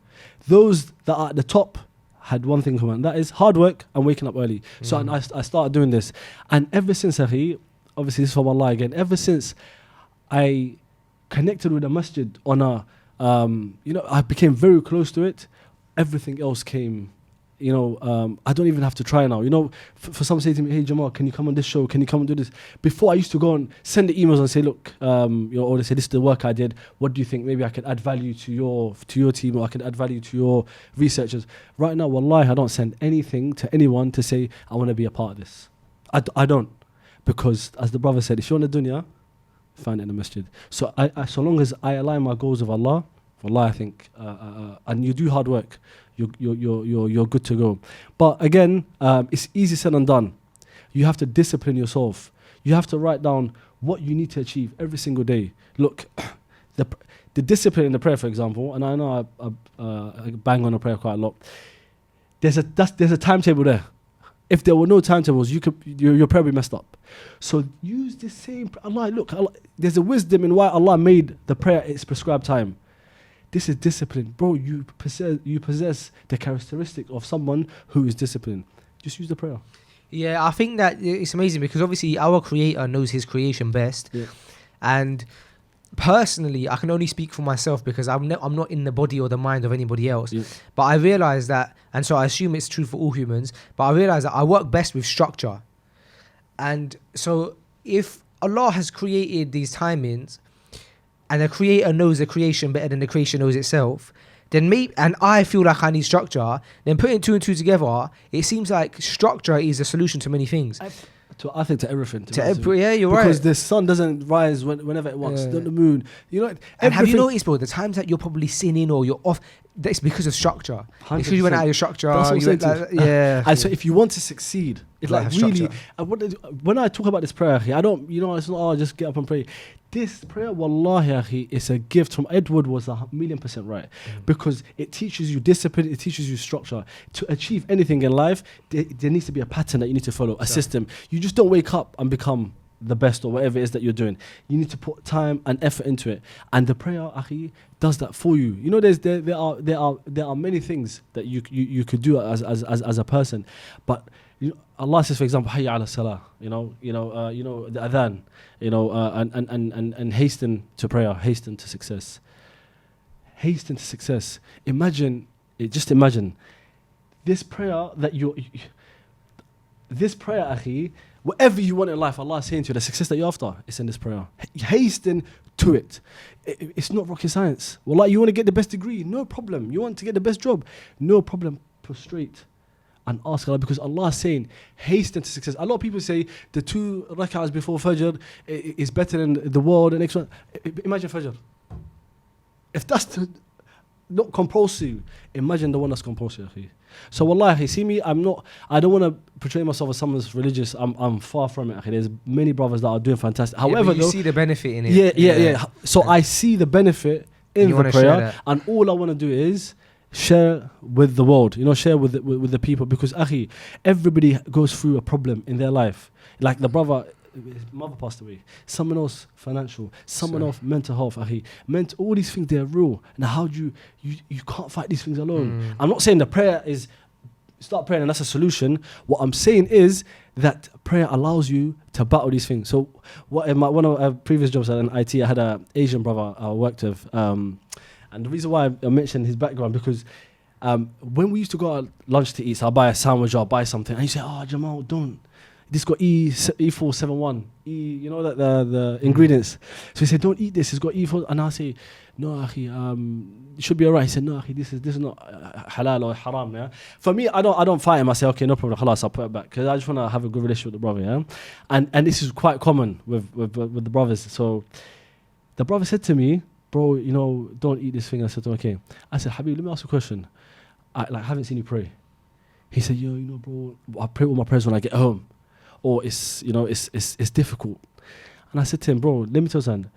Those that are at the top had one thing in common. That is hard work and waking up early. So and I started doing this. And ever since, obviously this is from Allah again, ever since I connected with the masjid on I became very close to it, everything else came. I don't even have to try now. For some say to me, hey Jamal, can you come on this show? Can you come and do this? Before I used to go and send the emails and say, look, or they say this is the work I did. What do you think? Maybe I could add value to your team, or I could add value to your researchers. Right now, wallahi, I don't send anything to anyone to say I want to be a part of this. I don't, because as the brother said, if you want the dunya, find it in the masjid. So I so long as I align my goals with Allah, wallahi, I think, and you do hard work, you're good to go. But again, it's easy said and done. You have to discipline yourself. You have to write down what you need to achieve every single day. Look, the discipline in the prayer, for example, and I know I bang on a prayer quite a lot. There's a timetable there. If there were no timetables, your prayer would be messed up. So use the same. Allah, there's a wisdom in why Allah made the prayer its prescribed time. This is discipline. Bro, you possess the characteristic of someone who is disciplined. Just use the prayer. Yeah, I think that it's amazing because obviously our creator knows his creation best. Yeah. And personally, I can only speak for myself because I'm not in the body or the mind of anybody else. Yeah. But I realize that, and so I assume it's true for all humans, but I realize that I work best with structure. And so if Allah has created these timings, and the creator knows the creation better than the creation knows itself, then and I feel like I need structure, then putting two and two together, it seems like structure is a solution to many things. I think to everything. Yeah, you're right. Because the sun doesn't rise whenever it wants. The moon. And have you noticed, bro, the times that you're probably sinning or you're off, that's because of structure. 100%. Because you went out of your structure. That's what I'm saying. Yeah. And so if you want to succeed, it's like really, when I talk about this prayer, I don't, it's not, just get up and pray. This prayer, wallahi, is a gift from Edward, was 1,000,000% right. Because it teaches you discipline, it teaches you structure. To achieve anything in life, there needs to be a pattern that you need to follow, a system. You just don't wake up and become the best or whatever it is that you're doing. You need to put time and effort into it. And the prayer, does that for you. There are many things that you could do as a person. But Allah says, for example, hayya ala salah, the adhan, and hasten to prayer, hasten to success. Hasten to success. Just imagine this prayer whatever you want in life, Allah is saying to you, the success that you're after, it's in this prayer. Hasten to it. It's not rocket science. Wallah, you want to get the best degree? No problem. You want to get the best job? No problem. Prostrate and ask Allah, because Allah is saying, hasten to success. A lot of people say the 2 rak'ahs before Fajr is better than the world. The next one. Imagine Fajr. If that's not compulsory, imagine the one that's compulsory. So wallahi, see me, I don't want to portray myself as someone that's religious. I'm far from it. There's many brothers that are doing fantastic. However, you see the benefit in it. Yeah. So I see the benefit in the prayer, and all I want to do is share with the world, share with the people, because everybody goes through a problem in their life. Like the brother his mother passed away. Someone else financial. Someone else mental health. All these things, they're real. Now, how do you can't fight these things alone. I'm not saying the prayer is start praying and that's a solution. What I'm saying is that prayer allows you to battle these things. So what in one of my previous jobs in IT, I had an Asian brother I worked with. And the reason why I mentioned his background, because when we used to go out lunch to eat, so I'll buy a sandwich or I'll buy something, and you say, oh, Jamal, don't. This got E471, you know that the ingredients. So he said, don't eat this. It's got E4, and I say, no, akhi, it should be alright. He said, no, akhi, this is not halal or haram. Yeah. For me, I don't fight him. I say, okay, no problem. Khalas, I'll put it back because I just want to have a good relationship with the brother. Yeah, and this is quite common with the brothers. So the brother said to me, bro, don't eat this thing. I said, okay. I said, Habib, let me ask you a question. I haven't seen you pray. He said, bro, I pray all my prayers when I get home. Or it's difficult. And I said to him, bro, let me tell you something.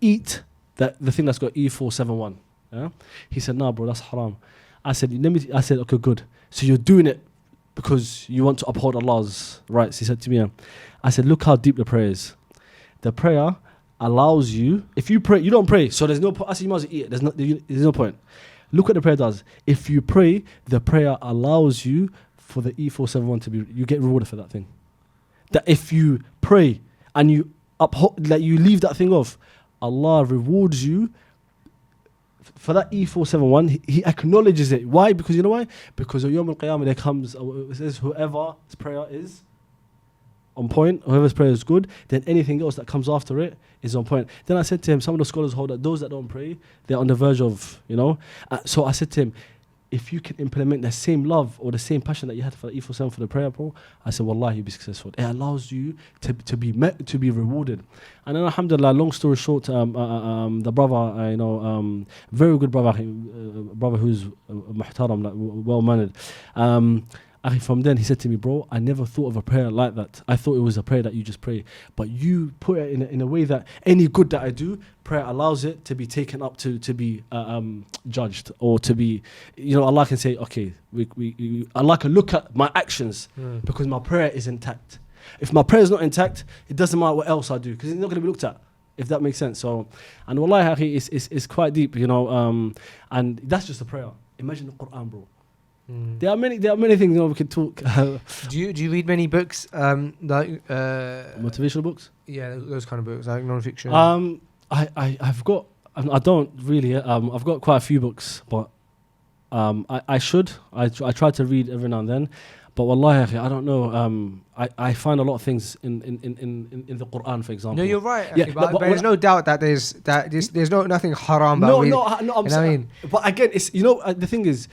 Eat the thing that's got E471. Yeah? He said, nah, bro, that's haram. I said, okay, good. So you're doing it because you want to uphold Allah's rights. He said to me, I said, look how deep the prayer is. The prayer allows you, if you pray, you don't pray, so there's no point. I said, you might as well eat it. There's no point. Look what the prayer does. If you pray, the prayer allows you for the E471 to be, you get rewarded for that thing. That if you pray and you you leave that thing off, Allah rewards you for that E471. He acknowledges it. Why? Because you know why? Because on Yawm al-Qiyamah there comes, it says whoever's prayer is on point, whoever's prayer is good, then anything else that comes after it is on point. Then I said to him, some of the scholars hold that those that don't pray, they're on the verge of, so I said to him, if you can implement the same love or the same passion that you had for the E47 for the prayer, bro, I said, wallahi, you'll be successful. It allows you to be rewarded. And then, alhamdulillah, long story short, the brother, very good brother, brother who's muhtaram, like, well-mannered. From then, he said to me, bro, I never thought of a prayer like that. I thought it was a prayer that you just pray. But you put it in a way that any good that I do, prayer allows it to be taken up to be judged, or to be, Allah can say, okay, Allah can look at my actions because my prayer is intact. If my prayer is not intact, it doesn't matter what else I do because it's not going to be looked at, if that makes sense. So, and wallahi, it's quite deep, and that's just a prayer. Imagine the Quran, bro. There are many things we can talk. Do you read many books like motivational books? Yeah, those kind of books, like non-fiction. I've got. I don't really. I've got quite a few books, but I should. I try to read every now and then, but wallahi, I don't know. I find a lot of things in the Quran, for example. No, you're right. Yeah, but there's no doubt that there's nothing haram about it. No. I'm saying. But again, it's the thing is.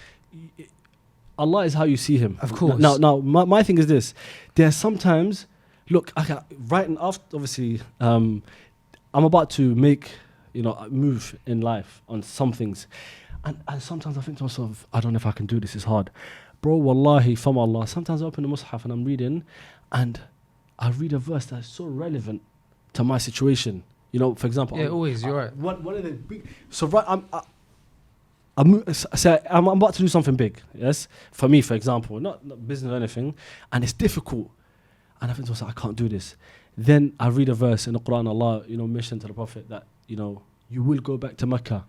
Allah is how you see him. Of course. Now, my thing is this. There's sometimes, look, right after, obviously, I'm about to make, a move in life on some things. And sometimes I think to myself, I don't know if I can do this, it's hard. Bro, wallahi, from Allah, sometimes I open the Mus'haf and I'm reading, and I read a verse that's so relevant to my situation. For example. Yeah, always, you're right. One of the big, so right, I'm about to do something big, yes? For me, for example, not business or anything, and it's difficult. And I think to myself, I can't do this. Then I read a verse in the Quran, Allah, mentioned to the Prophet that, you will go back to Mecca.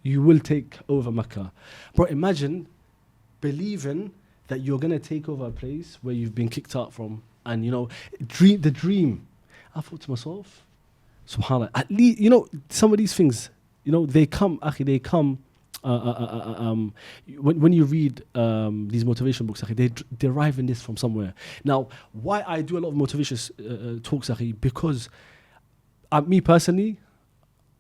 You will take over Mecca. Bro, imagine believing that you're going to take over a place where you've been kicked out from, and, the dream. I thought to myself, subhanAllah, at least, some of these things, they come, when you read these motivation books, they derive in this from somewhere. Now, why I do a lot of motivation talks, because me personally,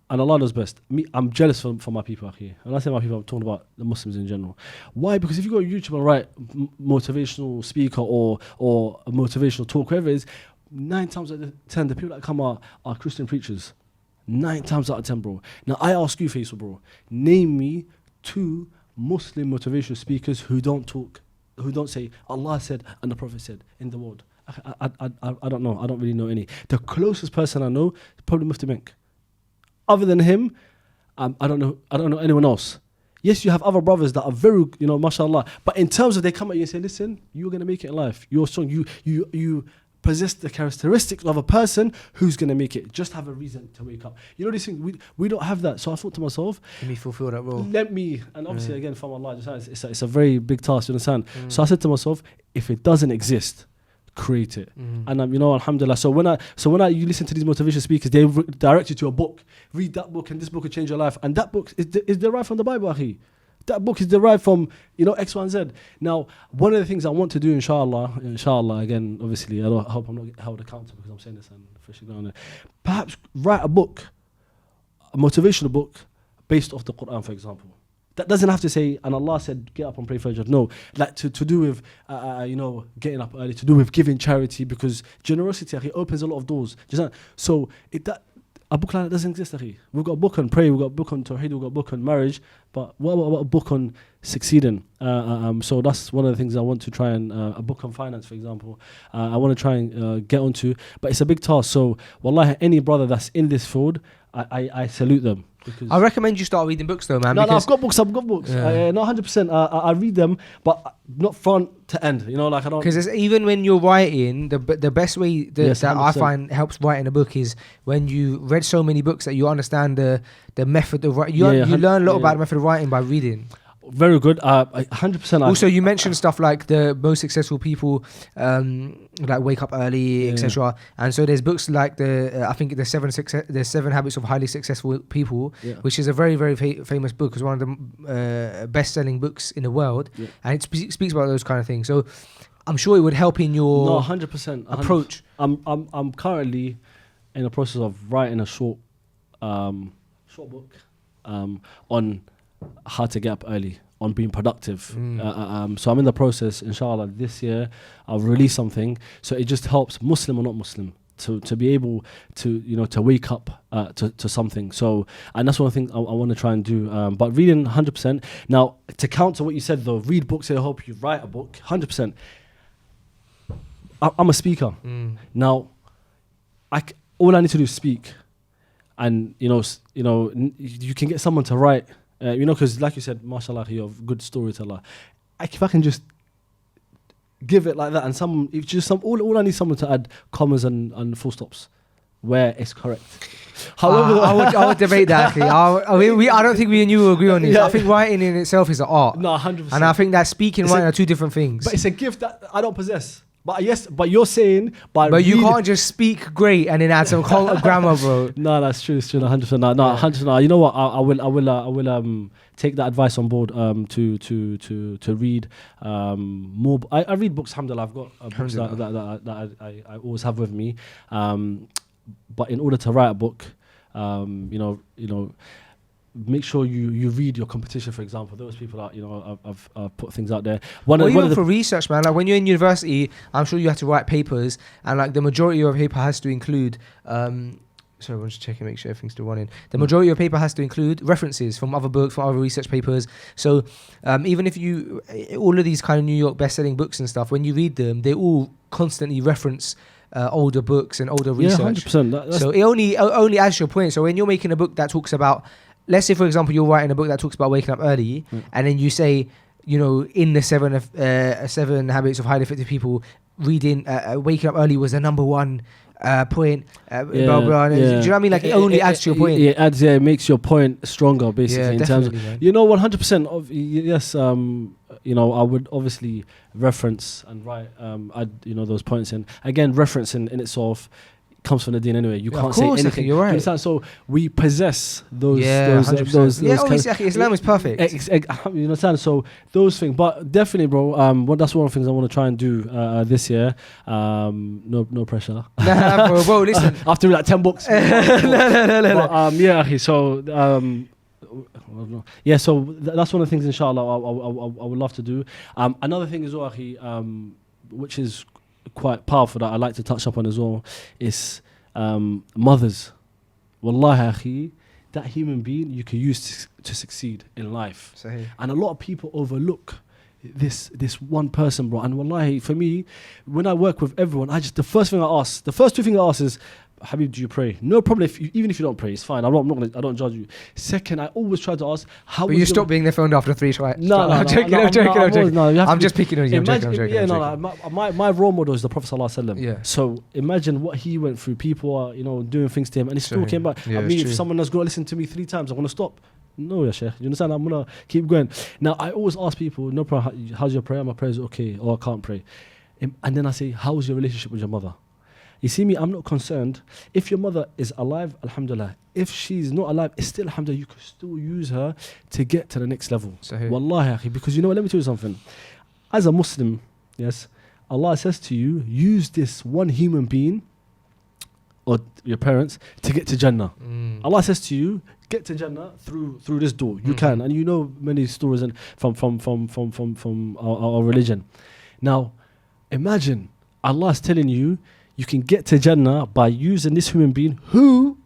and Allah knows best, I'm jealous for my people. When I say my people, I'm talking about the Muslims in general. Why? Because if you go on YouTube and write motivational speaker or a motivational talk, whatever it is, 9 times out of 10, the people that come are Christian preachers. 9 times out of 10, bro. Now, I ask you, Faisal, bro, name me 2 Muslim motivational speakers who don't say Allah said and the Prophet said in the world. I don't know. I don't really know any. The closest person I know is probably Mufti Menk. Other than him, I don't know anyone else. Yes, you have other brothers that are very, mashallah. But in terms of they come at you and say, listen, you're going to make it in life. You're strong. You possess the characteristics of a person who's going to make it. Just have a reason to wake up. You know, these things, we don't have that. So I thought to myself, Let me fulfill that role. and obviously again, from Allah, it's a very big task, you understand? So I said to myself, if it doesn't exist, create it. And you know, alhamdulillah. So when you listen to these motivation speakers, they direct you to a book. Read that book, and this book will change your life. And that book is derived from the Bible, akhi. That book is derived from, you know, X, Y, and Z. Now, one of the things I want to do, inshallah, again, obviously, I hope I'm not held accountable because I'm saying this and freshly grounded. Perhaps write a book, a motivational book, based off the Quran, for example. That doesn't have to say, and Allah said, get up and pray Fajr. No, like to do with, you know, getting up early, to do with giving charity, because generosity, akhi, opens a lot of doors. So a book like that doesn't exist, akhi. We've got a book on prayer, we've got a book on tawheed, we've got a book on marriage, but what about a book on succeeding? So that's one of the things I want to try and, a book on finance, for example, I want to try and get onto, but it's a big task. So, wallahi, any brother that's in this field, I salute them. I recommend you start reading books though, man. No, I've got books. Yeah. Not 100%. I read them, but not front to end. You know, like I don't. Because even when you're writing, the best way that I 100%. find helps writing a book is when you read so many books that you understand the method of writing. You learn a lot about the method of writing by reading. Very good. 100%. Also, you mentioned stuff like the most successful people, like wake up early, etc. And so there's books like I think the Seven Habits of Highly Successful People, which is a very, very famous book. It's one of the best-selling books in the world, and it speaks about those kind of things. So I'm sure it would help in your 100% approach. I'm currently in the process of writing a short book on how to get up early, on being productive. So I'm in the process, inshallah, this year I'll release something. So it just helps, Muslim or not Muslim, to be able to, you know, to wake up to something. So, and that's one of the things I want to try and do. But reading 100%. Now, to counter what you said though, read books, it'll help you write a book, 100%. I'm a speaker. Now, all I need to do is speak. And, you can get someone to write. Because like you said, mashallah, you're a good storyteller. If I can just give it like that, and all I need someone to add commas and full stops where it's correct. However, I would debate that. Actually, I don't think me and you will agree on this. I think writing in itself is an art. No, 100%. And I think that speaking and writing are two different things. But it's a gift that I don't possess. But yes, but you're saying, but you can't just speak great and then add some grammar, bro. No, that's true. It's true. 100%. No, 100%. You know what? I will take that advice on board. To read more. I read books. Alhamdulillah. I've got books that I always have with me. But in order to write a book, make sure you read your competition, for example. Those people are, I've put things out there. Even for research, man. Like when you're in university, I'm sure you have to write papers, and like the majority of your paper has to include. Sorry, I'm just checking, make sure everything's still running. The majority of your paper has to include references from other books, from other research papers. So even if all of these kind of New York best-selling books and stuff, when you read them, they all constantly reference older books and older research. 100%. So it only adds to your point. So when you're making a book that talks about, let's say, for example, you're writing a book that talks about waking up early, and then you say, in the seven habits of highly effective people, reading waking up early was the number one point. Blah, blah. Do you know what I mean? Like it only adds to your point. It adds. Yeah, it makes your point stronger, basically. Yeah, in terms of, man. 100% of yes. I would obviously reference and write add those points in. Again, referencing in itself comes from the deen anyway. You can't say anything. You're right. You understand? So we possess those. Islam is perfect. You understand? So those things, but definitely, bro. That's one of the things I want to try and do this year. No pressure. Bro, listen. After like 10 books. No. But, yeah. So So that's one of the things, inshallah, I would love to do. Another thing as well, which is quite powerful that I like to touch upon as well, is mothers. Wallahi, akhi, that human being you can use to succeed in life. Sahih. And a lot of people overlook this one person, bro. And wallahi, for me, when I work with everyone, the first two things I ask is, Habib, do you pray? No problem. Even if you don't pray, it's fine. I don't judge you. Second, I always try to ask how. But you stopped being their phone after 3 tries. No, I'm joking. I'm joking. I'm just picking on you. I'm joking. Yeah, my role model is the Prophet Sallallahu Alaihi Wasallam. Yeah. So imagine what he went through. People are doing things to him, and he still came back. Yeah, I mean, it's if someone has got to listen to me 3 times, I'm gonna stop. No, yeah, Sheikh. You understand? I'm gonna keep going. Now, I always ask people, no problem. How's your prayer? My prayer is okay, or I can't pray. And then I say, how's your relationship with your mother? You see me, I'm not concerned. If your mother is alive, alhamdulillah. If she's not alive, it's still alhamdulillah. You could still use her to get to the next level. Sahih. Wallahi, akhi, because you know what, let me tell you something. As a Muslim, yes, Allah says to you, use this one human being or your parents to get to Jannah. Allah says to you, get to Jannah through this door. You can, and you know many stories from our religion. Now, imagine Allah is telling you you can get to Jannah by using this human being who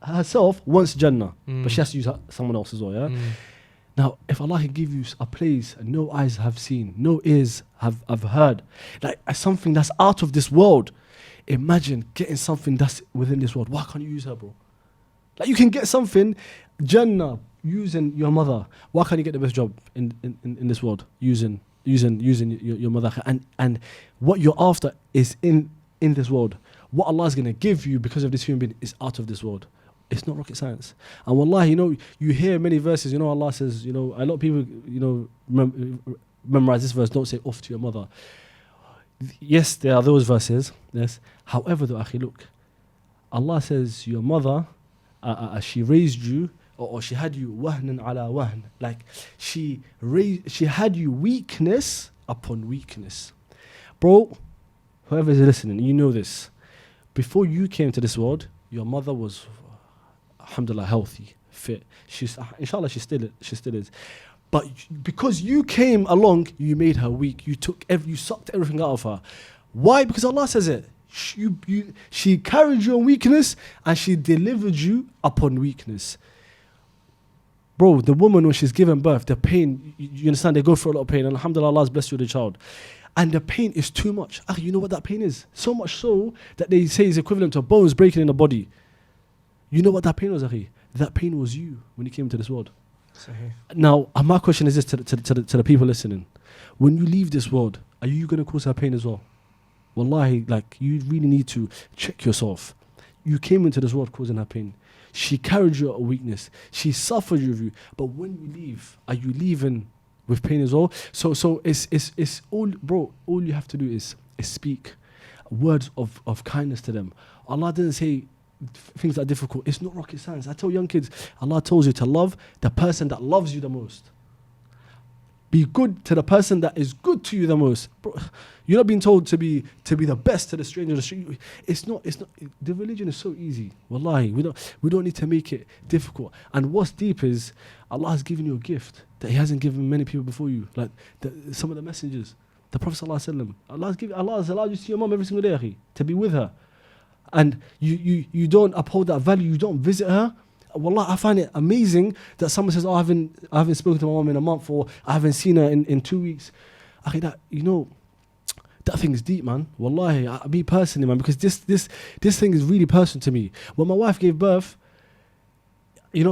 herself wants Jannah, but she has to use someone else as well. Yeah. Now, if Allah can give you a place no eyes have seen, no ears have heard, like something that's out of this world, imagine getting something that's within this world. Why can't you use her, bro? Like you can get something, Jannah, using your mother. Why can't you get the best job in this world using your mother? And what you're after is in this world. What Allah is going to give you because of this human being is out of this world. It's not rocket science. And wallahi, you hear many verses, Allah says, a lot of people, memorize this verse, don't say off to your mother. Yes, there are those verses, yes. However, though, akhi, look, Allah says your mother, she raised you, or she had you wahnan ala wahn, like she had you weakness upon weakness. Bro, whoever is listening, you know this. Before you came to this world, your mother was, alhamdulillah, healthy, fit. Inshallah, she still is. But because you came along, you made her weak. You sucked everything out of her. Why? Because Allah says it. She carried your weakness and she delivered you upon weakness. Bro, the woman, when she's given birth, the pain, you understand, they go through a lot of pain. And alhamdulillah, Allah has blessed you with a child. And the pain is too much. You know what that pain is? So much so that they say is equivalent to bones breaking in the body. You know what that pain was, akhi? That pain was you when you came to this world. Sahih. Now, my question is this to the people listening. When you leave this world, are you going to cause her pain as well? Wallahi, like, you really need to check yourself. You came into this world causing her pain. She carried you a weakness. She suffered you. But when you leave, are you leaving with pain as well? So it's all, bro, all you have to do is speak words of kindness to them. Allah didn't say things that are difficult. It's not rocket science. I tell young kids, Allah tells you to love the person that loves you the most. Be good to the person that is good to you the most. Bro, you're not being told to be the best to the stranger on the street. It's not. The religion is so easy. Wallahi, we don't need to make it difficult. And what's deep is Allah has given you a gift that He hasn't given many people before you. Like some of the messengers, the Prophet ﷺ. Allah has allowed you to see your mom every single day, akhi, to be with her. And you don't uphold that value, you don't visit her. Wallah, I find it amazing that someone says, I haven't spoken to my mom in a month, or I haven't seen her in 2 weeks. Okay, that thing is deep, man. Wallahi, me personally, man, because this thing is really personal to me. When my wife gave birth,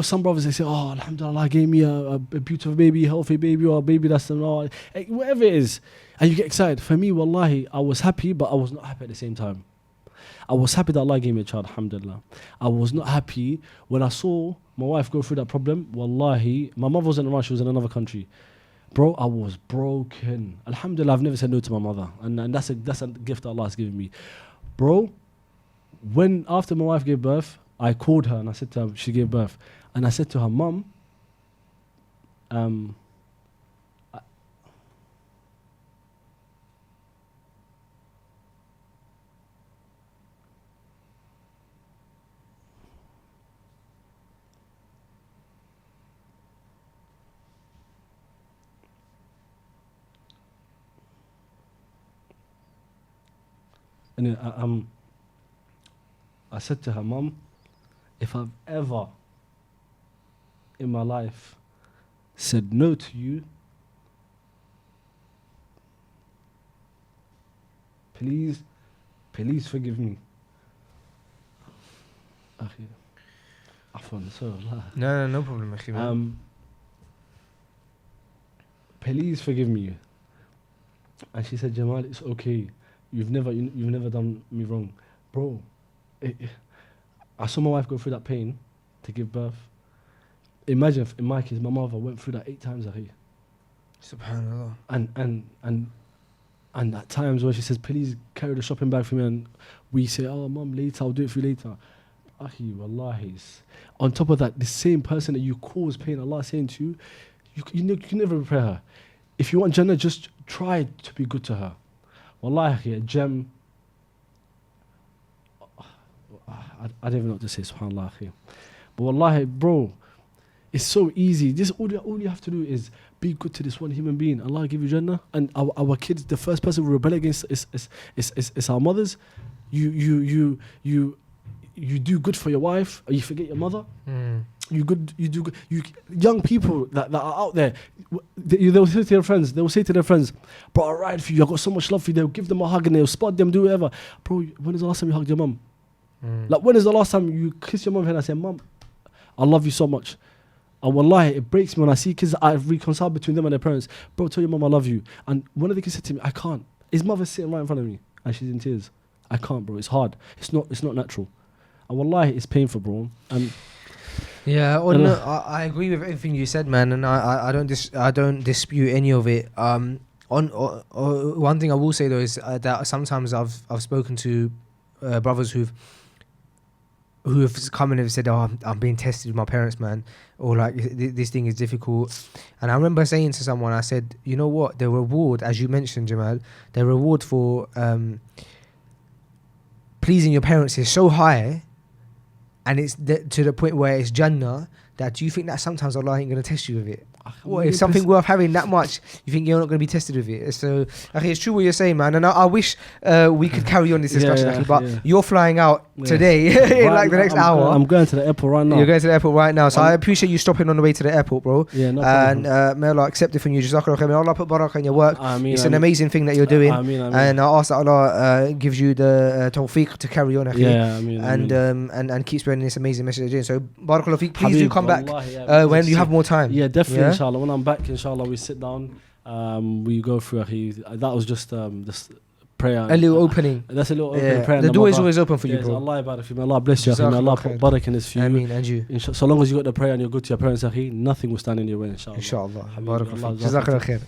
some brothers, they say, oh, alhamdulillah, gave me a beautiful baby, healthy baby, or a baby that's, whatever it is. And you get excited. For me, wallahi, I was happy, but I was not happy at the same time. I was happy that Allah gave me a child, alhamdulillah. I was not happy when I saw my wife go through that problem. Wallahi, my mother wasn't around, she was in another country. Bro, I was broken. Alhamdulillah, I've never said no to my mother. And that's a gift that Allah has given me. Bro, after my wife gave birth, I called her and I said to her, she gave birth. And I said to her, Mom, and I said to her, Mom, if I've ever in my life said no to you, please forgive me. Akhi, Afwan, so No problem, akhi, man. Please forgive me. And she said, Jamal, it's okay. You've never done me wrong, bro. I saw my wife go through that pain to give birth. Imagine if in my case, my mother went through that 8 times, akhi. Subhanallah. And at times when she says, please carry the shopping bag for me, and we say, oh, mum, later, I'll do it for you later. Akhi, wallahi. On top of that, the same person that you cause pain, Allah is saying to you, you can never repair her. If you want Jannah, just try to be good to her. Wallahi, akhi, a gem. I don't even know what to say, subhanallah, akhi. But wallahi, bro, it's so easy. This all you have to do is be good to this one human being. Allah give you Jannah. And our kids, the first person we rebel against is our mothers. You do good for your wife, or you forget your mother. You do good. Young people that are out there, they'll say to their friends, bro, I'll ride for you. I got so much love for you. They'll give them a hug and they'll spot them, do whatever. Bro, when is the last time you hugged your mum? Like, when is the last time you kiss your mum and I say, Mum, I love you so much? And wallahi, it breaks me when I see kids that I've reconciled between them and their parents. Bro, tell your mum I love you. And one of the kids said to me, I can't. His mother's sitting right in front of me and she's in tears. I can't, bro. It's hard. It's not natural. And wallahi, it's painful, bro. Yeah, I agree with everything you said, man, and I don't dispute any of it. One thing I will say though is that sometimes I've spoken to brothers who have come and have said, "Oh, I'm being tested with my parents, man," or like this thing is difficult. And I remember saying to someone, I said, "You know what? The reward, as you mentioned, Jamal, the reward for pleasing your parents is so high, and it's to the point where it's Jannah. That do you think that sometimes Allah ain't gonna test you with it? What if something worth having that much, you think you're not going to be tested with it? So, it's true what you're saying, man. And I wish we could carry on this discussion, but you're flying out today in like the next hour. I'm going to the airport right now. You're going to the airport right now. So I appreciate you stopping on the way to the airport, bro. Yeah, no and problem. may Allah accept it from you. Jazakallah khair. May Allah put barakah in your work. It's an amazing thing that you're doing. And I ask that Allah gives you the tawfiq to carry on. And keep spreading this amazing message you're doing. So, barakallah feek. Please do come back when you have more time. Yeah, definitely, inshallah. When I'm back, inshallah, we sit down, we go through. That was just this prayer. A little opening. That's a little opening prayer. The door is always open for you, bro. Allah barak you. May Allah bless you. May Allah put barak in this for you. Ameen, and you. So long as you got the prayer and you're good to your parents, nothing will stand in your way, inshallah. Inshallah. Barakallah. Jazakallah khair.